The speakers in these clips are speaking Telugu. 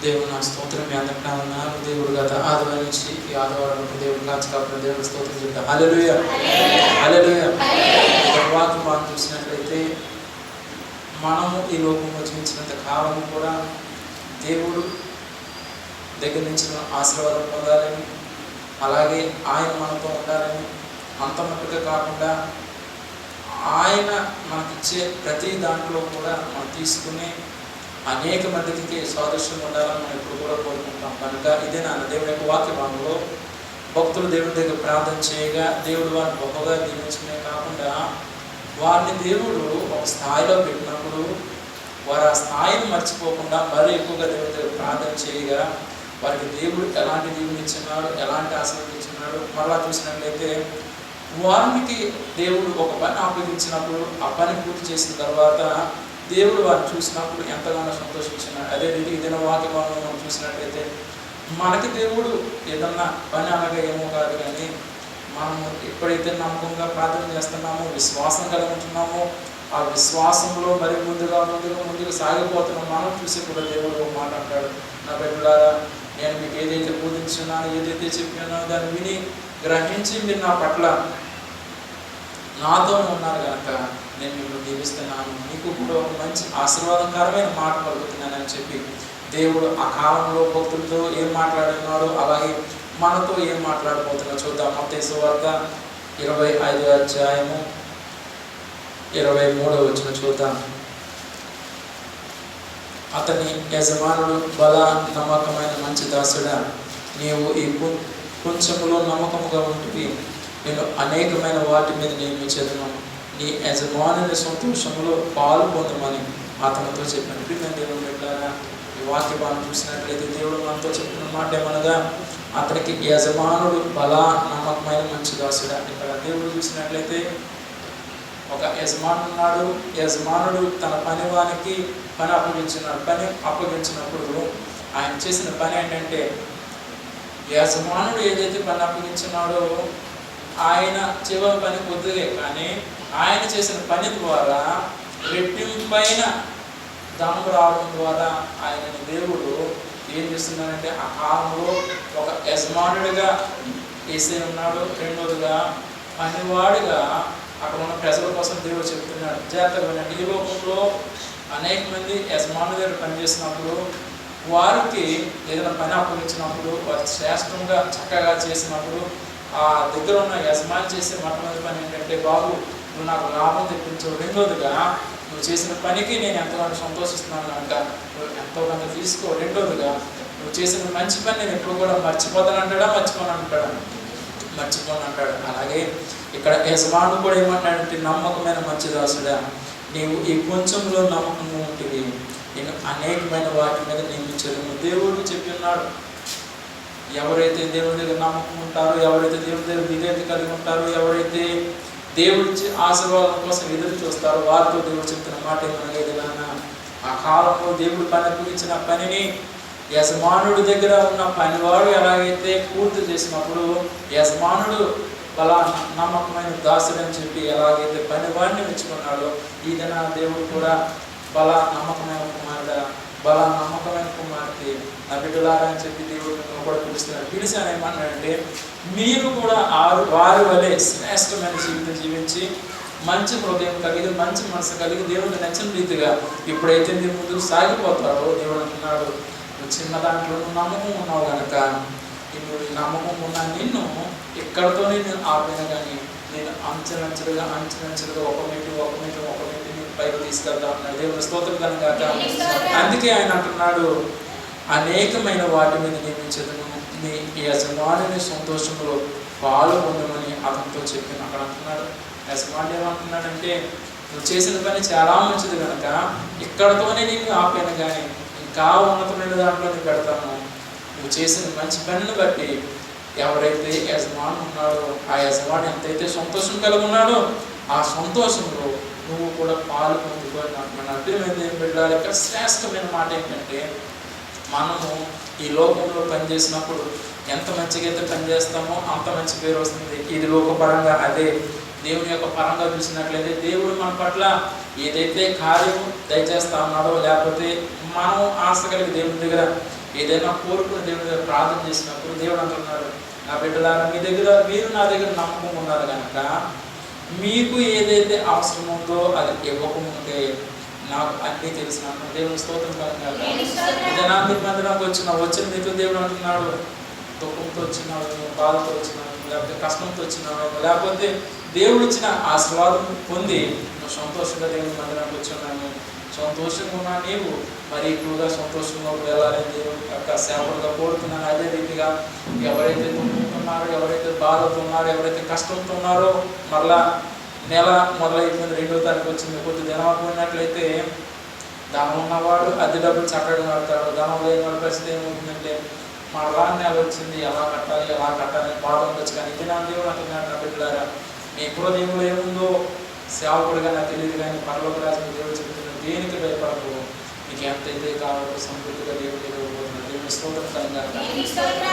దేవుడు నా స్తోత్రం మీ అందరికీ ఉన్నారు. దేవుడు గత ఆదివారం నుంచి ఈ ఆదివారం దేవుడు కాచి కాపాడు దేవుడు స్తోత్రం చెప్తాం. హల్లెలూయా హల్లెలూయా. తర్వాత మనం చూసినట్లయితే మనము ఈ లోకంలో జీవించినంత కాలం కూడా దేవుడు దగ్గర నుంచి ఆశీర్వాదం పొందాలని, అలాగే ఆయన మనతో ఉండాలని, అంత మట్టుగా కాకుండా ఆయన మనకిచ్చే ప్రతి దాంట్లో కూడా మనం తీసుకుని అనేక మందికి సాదృశ్యం ఉండాలని మనం ఇప్పుడు కూడా కోరుకుంటాం. కనుక ఇదే నా దేవుని యొక్క వాక్య భాగంలో భక్తులు దేవుడి దగ్గర ప్రార్థన చేయగా దేవుడు వారిని గొప్పగా దీవించడమే కాకుండా వారిని దేవుడు ఒక స్థాయిలో పెట్టినప్పుడు వారు ఆ స్థాయిని మర్చిపోకుండా మరీ ఎక్కువగా దేవుడి దగ్గర ప్రార్థన చేయగా వారికి దేవుడు ఎలాంటి దీవెనిచ్చినాడు, ఎలాంటి ఆశీర్వదించినాడు. మరలా చూసినట్లయితే వారికి దేవుడు ఒక పని అప్పగించినప్పుడు ఆ పని పూర్తి చేసిన తర్వాత దేవుడు వారిని చూసినప్పుడు ఎంతగానో సంతోషించినాడు. అదే రీతి ఏదైనా వాక్యభావంలో మనం చూసినట్లయితే మనకి దేవుడు ఏదన్నా పని అనగా ఏమో కాదు, కానీ మనము ఎప్పుడైతే నమ్మకంగా ప్రార్థన చేస్తున్నామో, విశ్వాసం కలిగి ఉంటున్నామో, ఆ విశ్వాసంలో మరి ముందుగా సాగిపోతున్నాం. మనం చూసి కూడా దేవుడు ఒక మాట అంటాడు, నా బిడ్డలారా నేను మీకు ఏదైతే బోధించున్నానో, ఏదైతే చెప్పినానో దాన్ని విని గ్రహించి మీరు నా పట్ల నాతో ఉన్నారు కనుక నేను మిమ్మల్ని దీవిస్తున్నాను, మీకు కూడా ఒక మంచి ఆశీర్వాదకరమైన మాట పలుకుతున్నానని చెప్పి దేవుడు ఆ కాలంలో భక్తులతో ఏం మాట్లాడుతున్నాడో అలాగే మనతో ఏం మాట్లాడబోతున్నాడో చూద్దాం. మత్తయి సువార్త 25వ అధ్యాయము 23వ వచనం చూద్దాం. అతని యజమానుడు, బల నమ్మకమైన మంచి దాసుడా, నీవు ఈ కొంచెములో నమ్మకముగా ఉంటుంది, నేను అనేకమైన వాటి మీద నియమించదును, నీ యజమానుని సంతోషంలో పాలు పొందమని అతనితో చెప్పినట్టు నేను దేవుడు పెట్టారా. ఈ వాక్యభావం చూసినట్లయితే దేవుడు మనతో చెప్పిన మాట ఏమనగా అతనికి యజమానుడు బల నమ్మకమైన మంచి దాసుడా. ఇక్కడ దేవుడు చూసినట్లయితే ఒక యజమానుడు ఉన్నాడు. యజమానుడు తన పనివానికి పని అప్పగించినప్పుడు ఆయన చేసిన పని ఏంటంటే, యజమానుడు ఏదైతే పని అప్పగించినాడో ఆయన చివరి పని కొద్దిగే, కానీ ఆయన చేసిన పని ద్వారా రెట్టింపైన ధనం రావడం ద్వారా ఆయనని దేవుడు ఏం చేస్తున్నాడంటే ఆ కాలంలో ఒక యజమానుడిగా వేసే ఉన్నాడు. రెండోదిగా పనివాడిగా అక్కడ ఉన్న ప్రజల కోసం దేవుడు చెప్తున్నాడు, జాగ్రత్తగా వినండి. ఈ లోకంలో అనేక మంది యజమానుల దగ్గర పనిచేసినప్పుడు వారికి ఏదైనా పని అప్పగించినప్పుడు వారు శ్రేష్టంగా చక్కగా చేసినప్పుడు ఆ దగ్గర ఉన్న యజమాని చేసే మొట్టమొదటి పని ఏంటంటే, బాబు నువ్వు నాకు లాభం తెప్పించవు, రెండోదిగా నువ్వు చేసిన పనికి నేను ఎంతగానో సంతోషిస్తున్నాను కనుక నువ్వు ఎంతో కొంత తీసుకో, రెండోదిగా నువ్వు చేసిన మంచి పని నేను ఎప్పుడు కూడా మర్చిపోను అంటాడు. అలాగే ఇక్కడ యజమానుడు కూడా ఏమంటాడంటే, నమ్మకమైన మంచి దాసుడా, నీవు ఈ కొంచెంలో నమ్మకంగా ఉంటుంది, నేను అనేకమైన వాటి మీద నియమించదు. దేవుడు చెప్పి ఉన్నాడు, ఎవరైతే దేవుడి దగ్గర నమ్మకం ఉంటారో, ఎవరైతే దేవుడి దగ్గర విధేయత కలిగి ఉంటారో, ఎవరైతే దేవుడి ఆశీర్వాదం కోసం ఎదురు చూస్తారో వారితో దేవుడు చెప్తున్న మాట ఏమనగా, ఆ కాలంలో దేవుడు పని అప్పగించిన పనిని యజమానుడి దగ్గర ఉన్న పనివాడు ఎలాగైతే పూర్తి చేసినప్పుడు యజమానుడు బల నమ్మకమైన దాసుడు అని చెప్పి ఎలాగైతే పనివాడిని మెచ్చుకున్నాడో, ఈ దిన దేవుడు కూడా బల నమ్మకమైన కుమారుడు, బల నమ్మకమైన కుమార్తె, నా బిడ్డలారా అని చెప్పి దేవుడు కూడా పిలుస్తున్నాడు. పిలిచాను ఏమన్నాడంటే, మీరు కూడా వారి వలె శ్రేష్టమైన జీవితం జీవించి మంచి హృదయం కలిగి మంచి మనసు కలిగి దేవుడిని నచ్చిన రీతిగా ఎప్పుడైతే మీరు ముందుకు సాగిపోతారో దేవుడు అంటున్నాడు, నువ్వు చిన్న దాంట్లో నువ్వు నమ్మకం ఉన్నావు కనుక నువ్వు నమ్మకం ఉన్న నిన్ను ఇక్కడతోనే నేను ఆపిన, కానీ నేను అంచెలంచెలుగా ఒక మెట్టు పైకి తీసుకెళ్తా ఉన్నాడు. దేవుని స్తోత్రం కనుక అందుకే ఆయన అంటున్నాడు, అనేకమైన వాటి మీద నియమించదును, నీ యజమానుని సంతోషంలో పాలు పొందమని అతనితో చెప్పాను. అక్కడ అంటున్నాడు, యజమాని ఏమంటున్నాడంటే, నువ్వు చేసిన పని చాలా మంచిది కనుక ఇక్కడతోనే నేను ఆపాను, కానీ ఇంకా ఉన్నతమైన దాంట్లో నేను పెడతాను. నువ్వు చేసిన మంచి పనిని బట్టి ఎవరైతే యజమాని ఉన్నాడో ఆ యజమాని ఎంతైతే సంతోషం కలిగి ఉన్నాడో ఆ సంతోషంలో నువ్వు కూడా పాలు పొందుకొని అంటున్నాను. అర్థమైంది ఏం పెట్టాలి? ఇక్కడ శ్రేష్టమైన మాట ఏంటంటే, మనము ఈ లోకంలో పనిచేసినప్పుడు ఎంత మంచిగా అయితే పనిచేస్తామో అంత మంచి పేరు వస్తుంది. ఇది లోకపరంగా. అదే దేవుని యొక్క పరంగా చూసినట్లయితే దేవుడు మన పట్ల ఏదైతే కార్యం దయచేస్తా ఉన్నాడో, లేకపోతే మనం ఆశ కలిగి దేవుని దగ్గర ఏదైనా కోరుకుని దేవుడి దగ్గర ప్రార్థన చేసినప్పుడు దేవుడు అంటున్నాడు, నా బిడ్డలారా మీరు నా దగ్గర నమ్మకం ఉన్నారు కనుక మీకు ఏదైతే అవసరం ఉందో అది ఇవ్వకముందే నాకు అన్నీ తెలిసినాను. దేవుని స్తోత్రం కలుగుగాక. జనాన్ని మందిరానికి వచ్చిన మీతో దేవుడు అంటున్నాడు, దుఃఖంతో వచ్చినాడు, బాధతో వచ్చినాడు, లేకపోతే కష్టంతో వచ్చినాడు, లేకపోతే దేవుడు ఇచ్చిన ఆశీర్వాదం పొంది నువ్వు సంతోషంగా దేవుని మందిరానికి వచ్చున్నాను, సంతోషంగా ఉన్నా నీవు మరి ఎక్కువగా సంతోషంగా వెళ్ళాలని దేవుడు యొక్క సేవకుడుగా కోరుతున్నాను. అదే రీతిగా ఎవరైతే దుఃఖంతున్నారో, ఎవరైతే బాధతో ఉన్నారో, ఎవరైతే కష్టంతో ఉన్నారో, మరలా నెల మొదలైపోయింది, 2వ తారీఖు వచ్చింది, కొద్ది దినం పోయినట్లయితే ధనం ఉన్నవాడు అద్దె డబ్బులు చక్కగా కడతాడు, ధనం లేని వాడి పరిస్థితి ఏమవుతుందంటే మరలా నెల వచ్చింది, ఎలా కట్టాలని బాధ ఉండొచ్చు. కానీ ఇది నా దేవుడు అంటున్నాడు, నా బిడ్డలారా నీ హృదయంలో ఏముందో సేవకుడిగా నాకు తెలియదు, కానీ పరలోక రాజుని దేవుడు చెబుతున్నాడు, దేనికి భయపడకు, నీకు ఎంతైతే కావాలో సమృద్ధిగా దేవుడు ఇవ్వబోతున్నాడు. దేవుని స్తోత్రం కలుగుగాక.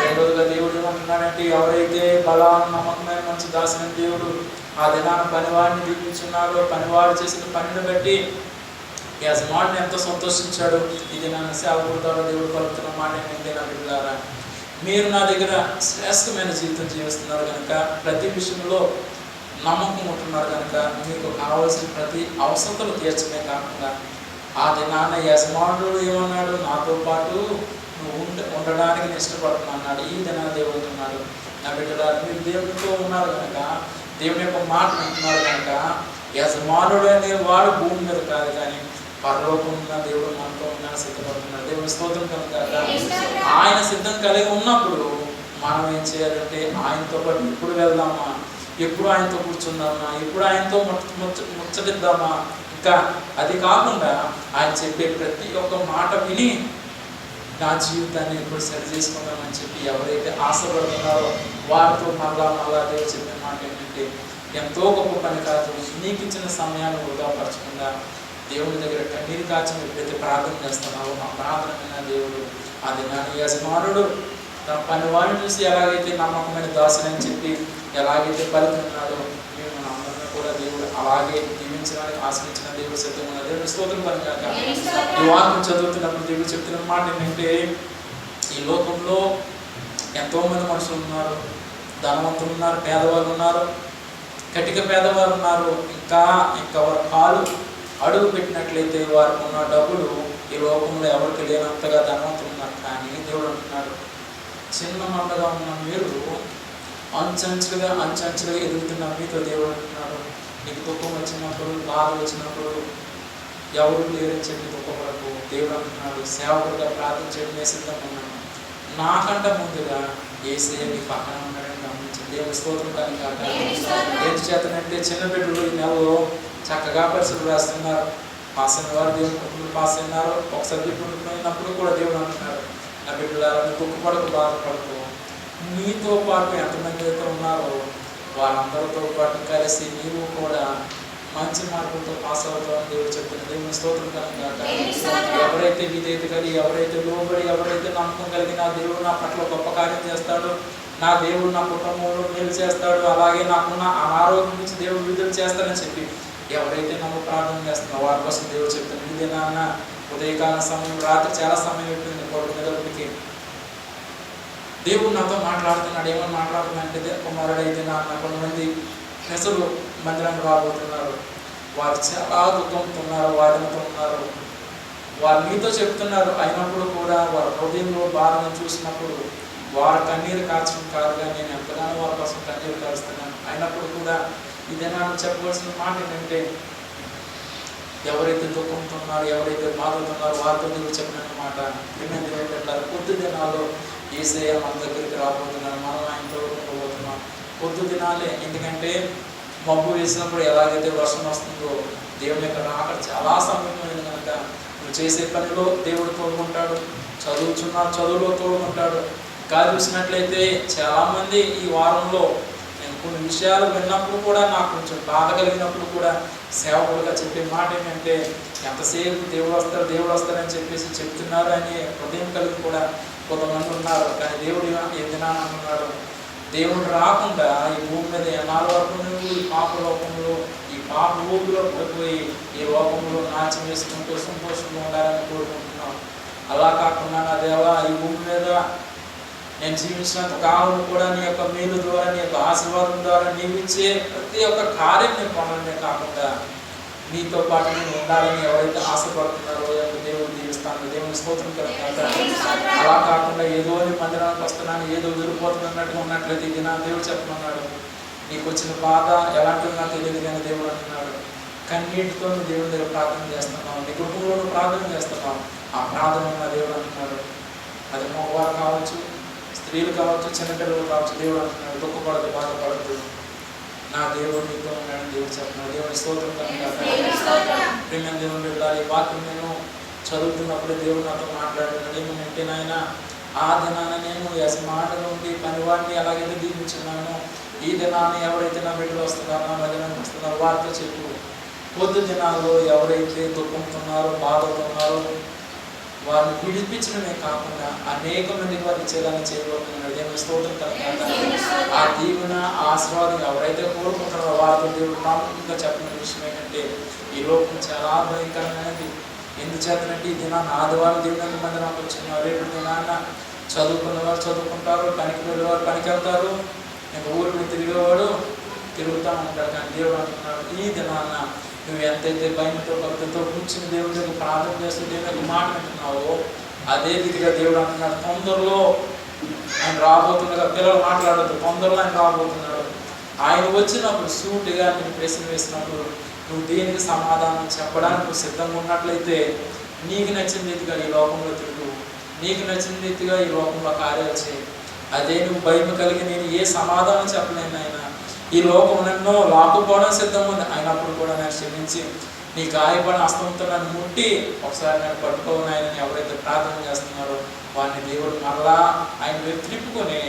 రెండోదిగా దేవుడు ఏమంటున్నాడంటే, ఎవరైతే బలాన్ని నమ్మకమైన మంచి దాసిన దేవుడు ఆ దినాన పనివాడిని దీవించున్నాడో, పనివాడు చేసిన పనిని బట్టి యజమానుడు ఎంతో సంతోషించాడు. ఇది నన్ను సేవకుల ద్వారా దేవుడు పలుకుతున్న మాట ఏంటంటే, నా బిడ్డలారా మీరు నా దగ్గర శ్రేష్టమైన జీవితం జీవిస్తున్నారు కనుక, ప్రతి విషయంలో నమ్మకం ఉంటున్నారు కనుక మీకు కావాల్సిన ప్రతి అవసరతలు తీర్చమే కాకుండా ఆ దినాన్న యజమానుడు ఏమన్నాడు, నాతో పాటు నువ్వు ఉండడానికి నేను ఇష్టపడుతున్నాను అన్నాడు. ఈ దినాన దేవుడు అంటున్నాడు, నా బిడ్డలారా మీరు దేవుడితో ఉన్నారు కనుక, దేవుని యొక్క మాట వింటున్నారు కనుక, యజమానుడు అనేవాడు భూమి మీద కాదు కానీ పరలోకం ఉన్న దేవుడు మనతో ఉన్నాడు, సిద్ధపడుతున్నాడు. దేవుని స్తోత్రం కనుక ఆయన సిద్ధం కలిగి ఉన్నప్పుడు మనం ఏం చేయాలంటే ఆయనతో పాటు ఎప్పుడు వెళ్దామా, ఎప్పుడు ఆయనతో కూర్చుందామా, ఎప్పుడు ఆయనతో ముచ్చటిద్దామా, ఇంకా అది కాకుండా ఆయన చెప్పే ప్రతి ఒక్క మాట విని నా జీవితాన్ని ఎప్పుడు సరి చేసుకుందామని చెప్పి ఎవరైతే ఆశపడుతున్నారో వారితో మళ్ళా దేవుడు చెప్పే మాట ఏంటంటే, ఎంతో గొప్ప పని కాదు, నీకు ఇచ్చిన సమయాన్ని వృధాపరచకుండా దేవుని దగ్గర కన్నీరు కాచి ఎప్పుడైతే ప్రార్థన చేస్తున్నావో ఆ ప్రార్థన దేవుడు అది నా యజమానుడు తన పని వాడిని చూసి ఎలాగైతే నమ్మకమైన దాసుని చెప్పి ఎలాగైతే పలుకున్నాడో మేము అందరినీ కూడా దేవుడు అలాగే దీవించడానికి ఆశ్రయించిన దేవుడు సిద్ధంగా దేవుడు స్తోత్రం పనిగాక. ఈ వాక్యం చదువుతున్నప్పుడు దేవుడు చెప్తున్న మాట ఏంటంటే, ఈ లోకంలో ఎంతోమంది మనుషులు ఉన్నారు, ధనవంతులు ఉన్నారు, పేదవాళ్ళు ఉన్నారు, కటిక పేదవారు ఉన్నారు, ఇంకా వారి కాలు అడుగు పెట్టినట్లయితే వారికి ఉన్న డబ్బులు ఈ లోకంలో ఎవరికి లేనంతగా ధనవంతులు ఉన్నారు. కానీ దేవుడు అంటున్నాడు, చిన్న మందగా ఉన్న మీరు అంచెంచులుగా ఎదుగుతున్న మీతో దేవుడు అంటున్నాడు, నీకు దుఃఖం వచ్చినప్పుడు, బాధ వచ్చినప్పుడు ఎవరు లేరని చెప్పి దుఃఖపడకు. దేవుడు అంటున్నాడు, సేవకుడిగా ప్రార్థన చేయడం సిద్ధంగా ఉన్నాను, నాకంట ముందుగా యేసయ్య నీ పక్కన ఉన్నాడని గమనించండి. దేవుని స్తోత్రం కానీ కాక. ఏం చేతనంటే చిన్న బిడ్డలు ఈ నెలలో చక్కగా పరీక్షలు రాస్తున్నారు, పాస్ అయిన వారు దేవుని కుటుంబం పాస్ అయినారు, ఒక సబ్జెక్ట్ ఉండిపోయినప్పుడు కూడా దేవుడు అంటున్నాడు, నా బిడ్డలారా దుఃఖపడకు, బాధపడకు, నీతో పాటు ఎంతమంది అయితే ఉన్నారో వారందరితో పాటు కలిసి నీవు కూడా మంచి మార్కులతో పాస్ అవుతామని దేవుడు చెప్తున్నారు. దేవుని స్తోత్రం కనుక. ఎవరైతే విధేయత కలిగి, ఎవరైతే లోబడి, ఎవరైతే నమ్మకం కలిగి నా దేవుడు నా పట్ల గొప్ప కార్యం చేస్తాడు, నా దేవుడు నా కుటుంబంలో మేలు చేస్తాడు, అలాగే నాకున్న అనారోగ్యం నుంచి దేవుడు విడుదల చేస్తాడని చెప్పి ఎవరైతే నమ్మ ప్రార్థన చేస్తున్నారో వారి కోసం దేవుడు చెప్తాను, ఇదే నాన్న ఉదయకాల సమయం, రాత్రి చాలా సమయం అయిపోయింది కొడుకు నిద్రకి, దేవుడు నాతో మాట్లాడుతున్నాడు. ఏమని మాట్లాడుతున్నాడంటే, కుమారుడైతే నాన్న కొంతమంది నెసలు మందిరానికి రాబోతున్నారు, వారు చాలా దుఃఖంతో ఉన్నారు, వాదనతో ఉన్నారు, వారు నీతో చెప్తున్నారు, అయినప్పుడు కూడా వారి హృదయంలో బాధను చూసినప్పుడు వారు కన్నీరు కార్చడం కాదుగా నేను ఎంతగానో వారి కోసం కన్నీరు కారుస్తున్నాను. అయినప్పుడు కూడా ఇదేనా చెప్పవలసిన మాట ఏంటంటే, ఎవరైతే దుఃఖంతో ఉన్నారో, ఎవరైతే బాధతో ఉన్నారో వారితో దేవుడు చెప్పిన మాట ఏమైంది ఏంటంటారు, కొద్ది దినాల్లో యేసయ్య మన దగ్గరికి రాబోతున్నాడు, మనం ఆయనతో ఉండబోతున్నాం. కొద్ది దినాలే, ఎందుకంటే మబ్బు వేసినప్పుడు ఎలాగైతే వర్షం వస్తుందో దేవుని యొక్క రాకడ చాలా సమీపమైంది కనుక నువ్వు చేసే పనిలో దేవుడు తోడుకుంటాడు, చదువులో తోడుకుంటాడు. ఇంకా చూసినట్లయితే చాలామంది ఈ వారంలో నేను కొన్ని విషయాలు విన్నప్పుడు కూడా నాకు కొంచెం బాధ కలిగినప్పుడు కూడా సేవకులుగా చెప్పే మాట ఏంటంటే, ఎంతసేపు దేవుడు వస్తారని చెప్పేసి చెప్తున్నారు అని హృదయం కలిగి కూడా కొంతమంది ఉన్నారు. కానీ దేవుడు ఏదైనా అంటున్నాడు, దేవుడు రాకుండా ఈ భూమి మీద ఎన్నాళ్ళ వరకు నువ్వు ఈ పాప లోకంలో, ఈ పాప ఊపిలో పడిపోయి ఈ లోకంలో నాట్యం వేసుకుంటూ సంతోషంగా ఉండాలని కోరుకుంటున్నావు. అలా కాకుండా నా దేవా ఈ భూమి మీద నేను జీవించినంత కాలం కూడా నీ యొక్క మేలు ద్వారా నీ యొక్క ఆశీర్వాదం ద్వారా నీవు ఇచ్చే ప్రతి ఒక్క కార్యం నేను పొందడమే కాకుండా నీతో పాటు నేను ఉండాలని ఎవరైతే ఆశపడుతున్నారో దేవుడు దీవిస్తాను. దేవుని స్తోత్రం కలుగుతాను. అలా కాకుండా ఏదో మందిరానికి వస్తున్నాను ఏదో వెళ్ళిపోతున్నట్టుగా ఉన్నట్లయితే ఇది నా దేవుడు చెప్పమన్నాడు. నీకు వచ్చిన బాధ ఎలాంటిదో నాకు తెలియదు కానీ దేవుడు అంటున్నాడు కన్నీటితో నువ్వు దేవుని దగ్గర ప్రార్థన చేస్తున్నావు, నీ కుటుంబంలో ప్రార్థన చేస్తున్నావు. ఆ ప్రార్థన నా దేవుడు అంటున్నాడు. అది మగవారు కావచ్చు, స్త్రీలు కావచ్చు, చిన్నపిల్లలు కావచ్చు. దేవుడు అంటున్నాడు దుఃఖపడదు, బాధపడద్దు, నా దేవుడు నీతో ఉన్నాడని దేవుడు చెప్తున్నాడు. దేవుని స్తోత్రం ప్రేమ దేవుని వెళ్ళాలి. వాక్యం నేను చదువుతున్నప్పుడు దేవుడు నాతో మాట్లాడుతున్నాడు. ఏమంటే నాయన ఆ దినాన నేను యజమానుల నుండి పనివాడిని అలాగైతే దీవించున్నాను, ఈ దినాన్ని ఎవరైతే నా బిడ్డలు వస్తున్నారో నా మధ్యలోకి వస్తున్నారో వారితో చెప్పు, పొద్దు దినాల్లో ఎవరైతే దుఃఖంతున్నారో బాధపడుతున్నారో వారిని విడిపించడమే కాకుండా అనేక మందికి వారు ఇచ్చేదాన్ని చేయబోతున్నాడు. దేవుని స్తోత్రం కలుగుతాను. ఆ దీవెన ఆశీర్వాదం ఎవరైతే కోరుకుంటారో వారితో దేవుడు ప్రాముఖ్యంగా చెప్పిన విషయం ఏంటంటే ఈ లోకం చాలా భయంకరమైనది. ఎందుచేతనంటే ఈ దినాన్ని ఆదివారం దేవుని మందిరానికి వచ్చిన రేపు దినాన్న చదువుకున్న వారు చదువుకుంటారు, పనికి వెళ్ళేవారు పనికి వెళ్తారు, ఇంకా ఊరిని తిరిగేవాడు తిరుగుతూ ఉంటాడు. కానీ దేవుడు అంటున్నాడు ఈ దినాన్న నువ్వు ఎంతైతే భయంతో భక్తితో కూర్చుని దేవుడి దగ్గర ప్రార్థన చేస్తూ దేవుడికి మాట వింటున్నావో అదే రీతిగా దేవుడు అంటున్నాడు తొందరలో ఆయన రాబోతుండగా. పిల్లలు మాట్లాడద్దు, తొందరలో ఆయన రాబోతున్నాడు. ఆయన వచ్చినప్పుడు సూటిగా నేను ప్రశ్న వేసినప్పుడు నువ్వు దేనికి సమాధానం చెప్పడానికి నువ్వు సిద్ధంగా ఉన్నట్లయితే నీకు నచ్చిన రీతిగా ఈ లోకంలో తిరుగు, నీకు నచ్చిన రీతిగా ఈ లోకంలో కార్యాలు చేయి. అదే నువ్వు భయం కలిగి నేను ఏ సమాధానం చెప్పలేను ఆయన, ఈ లోకం నన్ను లాక్కుపోవడం సిద్ధంగా ఉంది అయినప్పుడు కూడా నేను క్షమించి నీ గాయపడిన హస్తంతో నన్ను ముట్టి ఒకసారి నేను పట్టుకోని ఆయనని ఎవరైతే ప్రార్థన చేస్తున్నారో వారిని దేవుడు మరలా ఆయన వైపు తిప్పుకొని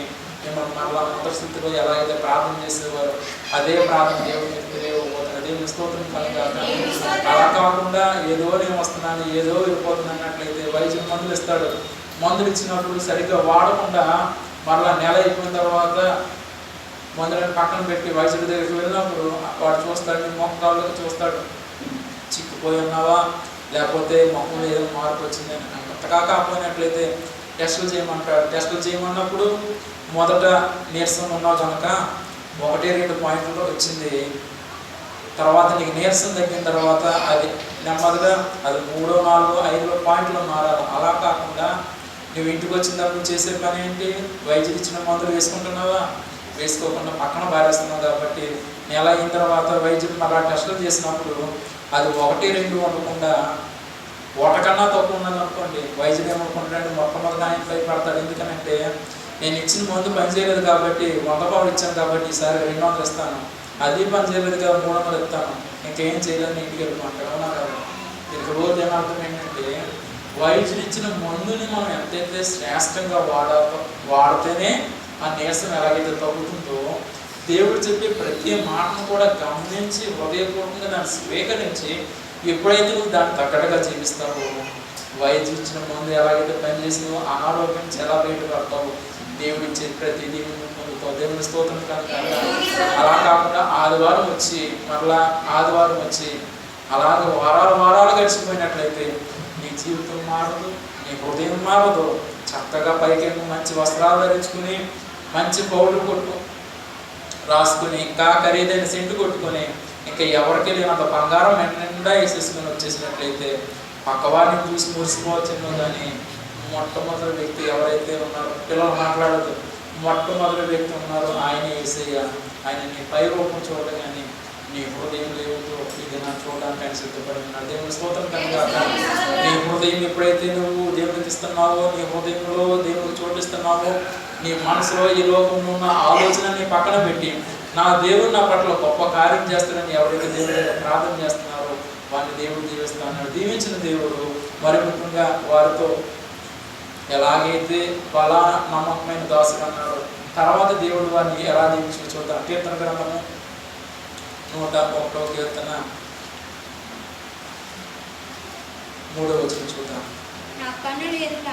మిమ్మల్ని మరలా మొదటి స్థితిలో ఎలా అయితే ప్రార్థన చేసేవారు అదే ప్రార్థన దేవుడు మీకు తెలియకపోతున్నారు. దేవుని స్తోత్రం కలుగుతాను. అలా కాకుండా ఏదో నేను వస్తున్నాను ఏదో వెళ్ళిపోతున్నాను అన్నట్లయితే వైద్యులు మందులు ఇస్తాడు. మందులు ఇచ్చినప్పుడు సరిగ్గా వాడకుండా మరలా నెల అయిపోయిన తర్వాత మందులను పక్కన పెట్టి వైద్యుడి దగ్గరికి వెళ్ళినప్పుడు వాడు చూస్తాడు, మొక్కలకు చూస్తాడు చిక్కుపోయి ఉన్నావా లేకపోతే మొక్కలు ఏదో మార్పు వచ్చిందని. కొత్తగా కాకపోయినట్లయితే టెస్టులు చేయమంటాడు. టెస్టులు చేయమన్నప్పుడు మొదట నీరసం ఉన్నావు కనుక 1-2 పాయింట్లు వచ్చింది, తర్వాత నీకు నీరసం తగ్గిన తర్వాత అది నెమ్మదిగా అది 3, 4, 5 పాయింట్లు మారాలి. అలా కాకుండా నువ్వు ఇంటికి వచ్చినప్పుడు చేసే పని ఏంటి, వైద్యులు ఇచ్చిన మందులు వేసుకుంటున్నావా, వేసుకోకుండా పక్కన పారేస్తున్నావు. కాబట్టి నెల అయిన తర్వాత వైద్యులు మళ్ళా టెస్టులు చేసినప్పుడు అది 1-2 ఉండకుండా 1 కన్నా తక్కువ ఉన్నది అనుకోండి, వైద్యులు ఏమనుకుంటాడు మొట్టమొదటి ఆయన భయపడతాడు. ఎందుకంటే నేను ఇచ్చిన మందు పని చేయలేదు కాబట్టి 100 పవర్ ఇచ్చాను కాబట్టి ఈసారి 200 ఇస్తాను, అది పని చేయలేదు కదా 300 ఇస్తాను, ఇంకేం చేయలేదని ఇంటికి వెళ్ళిపోతాడు. అవునా కదా. దీనికి రోజు ఏమర్థం ఏంటంటే వైద్యులు ఇచ్చిన మందుని మనం ఎంతైతే శ్రేష్టంగా వాడితేనే ఆ నీరసం ఎలాగైతే తగ్గుతుందో దేవుడు చెప్పే ప్రతి మాటను కూడా గమనించి హృదయపూర్వకంగా దాన్ని స్వీకరించి ఎప్పుడైతే నువ్వు దాన్ని తగ్గట్టుగా జీవిస్తావో వైద్యులు ఇచ్చిన మందు ఎలాగైతే పనిచేసినో అనారోగ్యం నుంచి ఎలా బయటపడతావు, దేవుడు ఇచ్చే ప్రతి దేవుని పొందుతావు. దేవుని స్తోత్రం కనుక అలా కాకుండా ఆదివారం వచ్చి మరలా ఆదివారం వచ్చి అలాగే వారాలు గడిచిపోయినట్లయితే నీ జీవితం మారదు, నీ హృదయం మారదు. చక్కగా పైకి మంచి వస్త్రాలు ధరించుకుని మంచి పౌడర్ కొట్టు రాసుకుని ఇంకా ఖరీదైన సెంటు కొట్టుకొని ఇంకా ఎవరికి లేనంత బంగారం నిండా వేసేసుకుని వచ్చేసినట్లయితే పక్కవాడిని చూసి మురిసిపోవచ్చేమో. కానీ మొట్టమొదటి వ్యక్తి ఎవరైతే ఉన్నారో పిల్లలు మాట్లాడదు, మొట్టమొదటి వ్యక్తి ఉన్నారో ఆయన యేసయ్య. ఆయన నీ పై రూపం చూడడం కానీ నీ హృదయం లేవుతో ఇది నాకు చూడడానికి ఆయన సిద్ధపడి ఉన్నాడు. దేవుని స్తోత్రం కనుక నీ హృదయం ఎప్పుడైతే నువ్వు దేవునికి ఇస్తున్నావో, నీ హృదయంలో దేవునికి చోటిస్తున్నావో, నీ మనసులో ఈ లోకంలో ఉన్న ఆలోచనని పక్కన పెట్టి నా దేవుడు నా పట్ల గొప్ప కార్యం చేస్తాడని ఎవరైతే దేవుడి ప్రార్థన చేస్తున్నారో వారిని దేవుడు దీవిస్తున్నాడు. దీవించిన దేవుడు మరి ముఖ్యంగా వారితో ఎలాగైతే బలా నమ్మకమైన దాసుడు అన్నాడు తర్వాత దేవుడు వారిని ఎలా దీవించి చూద్దాం. కీర్తన గ్రంథము 101వ కీర్తన 3వ వచనం చూద్దాం. నా కన్నులు ఎదుట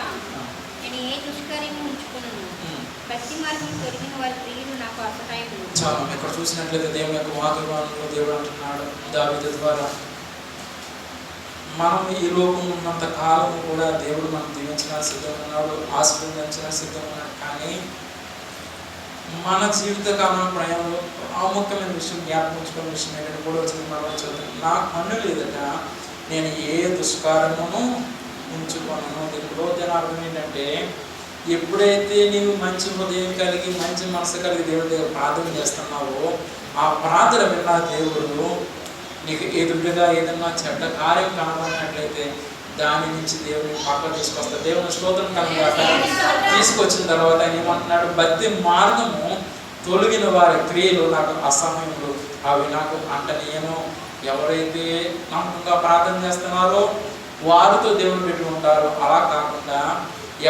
నేను ఏ దుష్కార్యము ఉంచుకున్నాను, భక్తి మార్గం తొలగిన వారి ప్రియులు నాకు అసహాయము. చాలా ఇక్కడ చూసినట్లయితే దేవుని యొక్క వాగ్దానంలో దేవుడు అంటున్నాడు దావీదు ద్వారా మనం ఈ లోకం ఉన్నంత కాలం కూడా దేవుడు మనం దీవించిన సిద్ధంగా ఉన్నాడు, ఆశీర్వదించిన సిద్ధంగా ఉన్నాడు. కానీ మన జీవిత కాలం ప్రయాణంలో ప్రాముఖ్యమైన విషయం జ్ఞాపకించుకునే విషయం ఏంటంటే కూడా వచ్చింది మనం చదువుతాం, నా కన్నులు ఎదుట నేను ఏ దుష్కార్యమును ఉంచుకున్నాను. దీనిలో అర్థం ఏంటంటే ఎప్పుడైతే నీవు మంచి హృదయం కలిగి మంచి మనసు కలిగి దేవుడి దగ్గర ప్రార్థన చేస్తున్నావో ఆ ప్రార్థన విన్న దేవుడు నీకు ఎదురుగా ఏదన్నా చెడ్డ కార్యం కనబడినట్లయితే దాని నుంచి దేవుడిని పక్కకు తీసుకొస్తాడు. దేవుని స్తోత్రం కనుక తీసుకొచ్చిన తర్వాత ఆయన ఏమంటున్నాడు, భక్తి మార్గము తొలగిన వారి క్రియలు నాకు అసహ్యములు, అవి నాకు అంటనీయను. ఎవరైతే నమ్మకంగా ప్రార్థన చేస్తున్నారో వారితో దేవుని పెట్టి ఉంటారు. అలా కాకుండా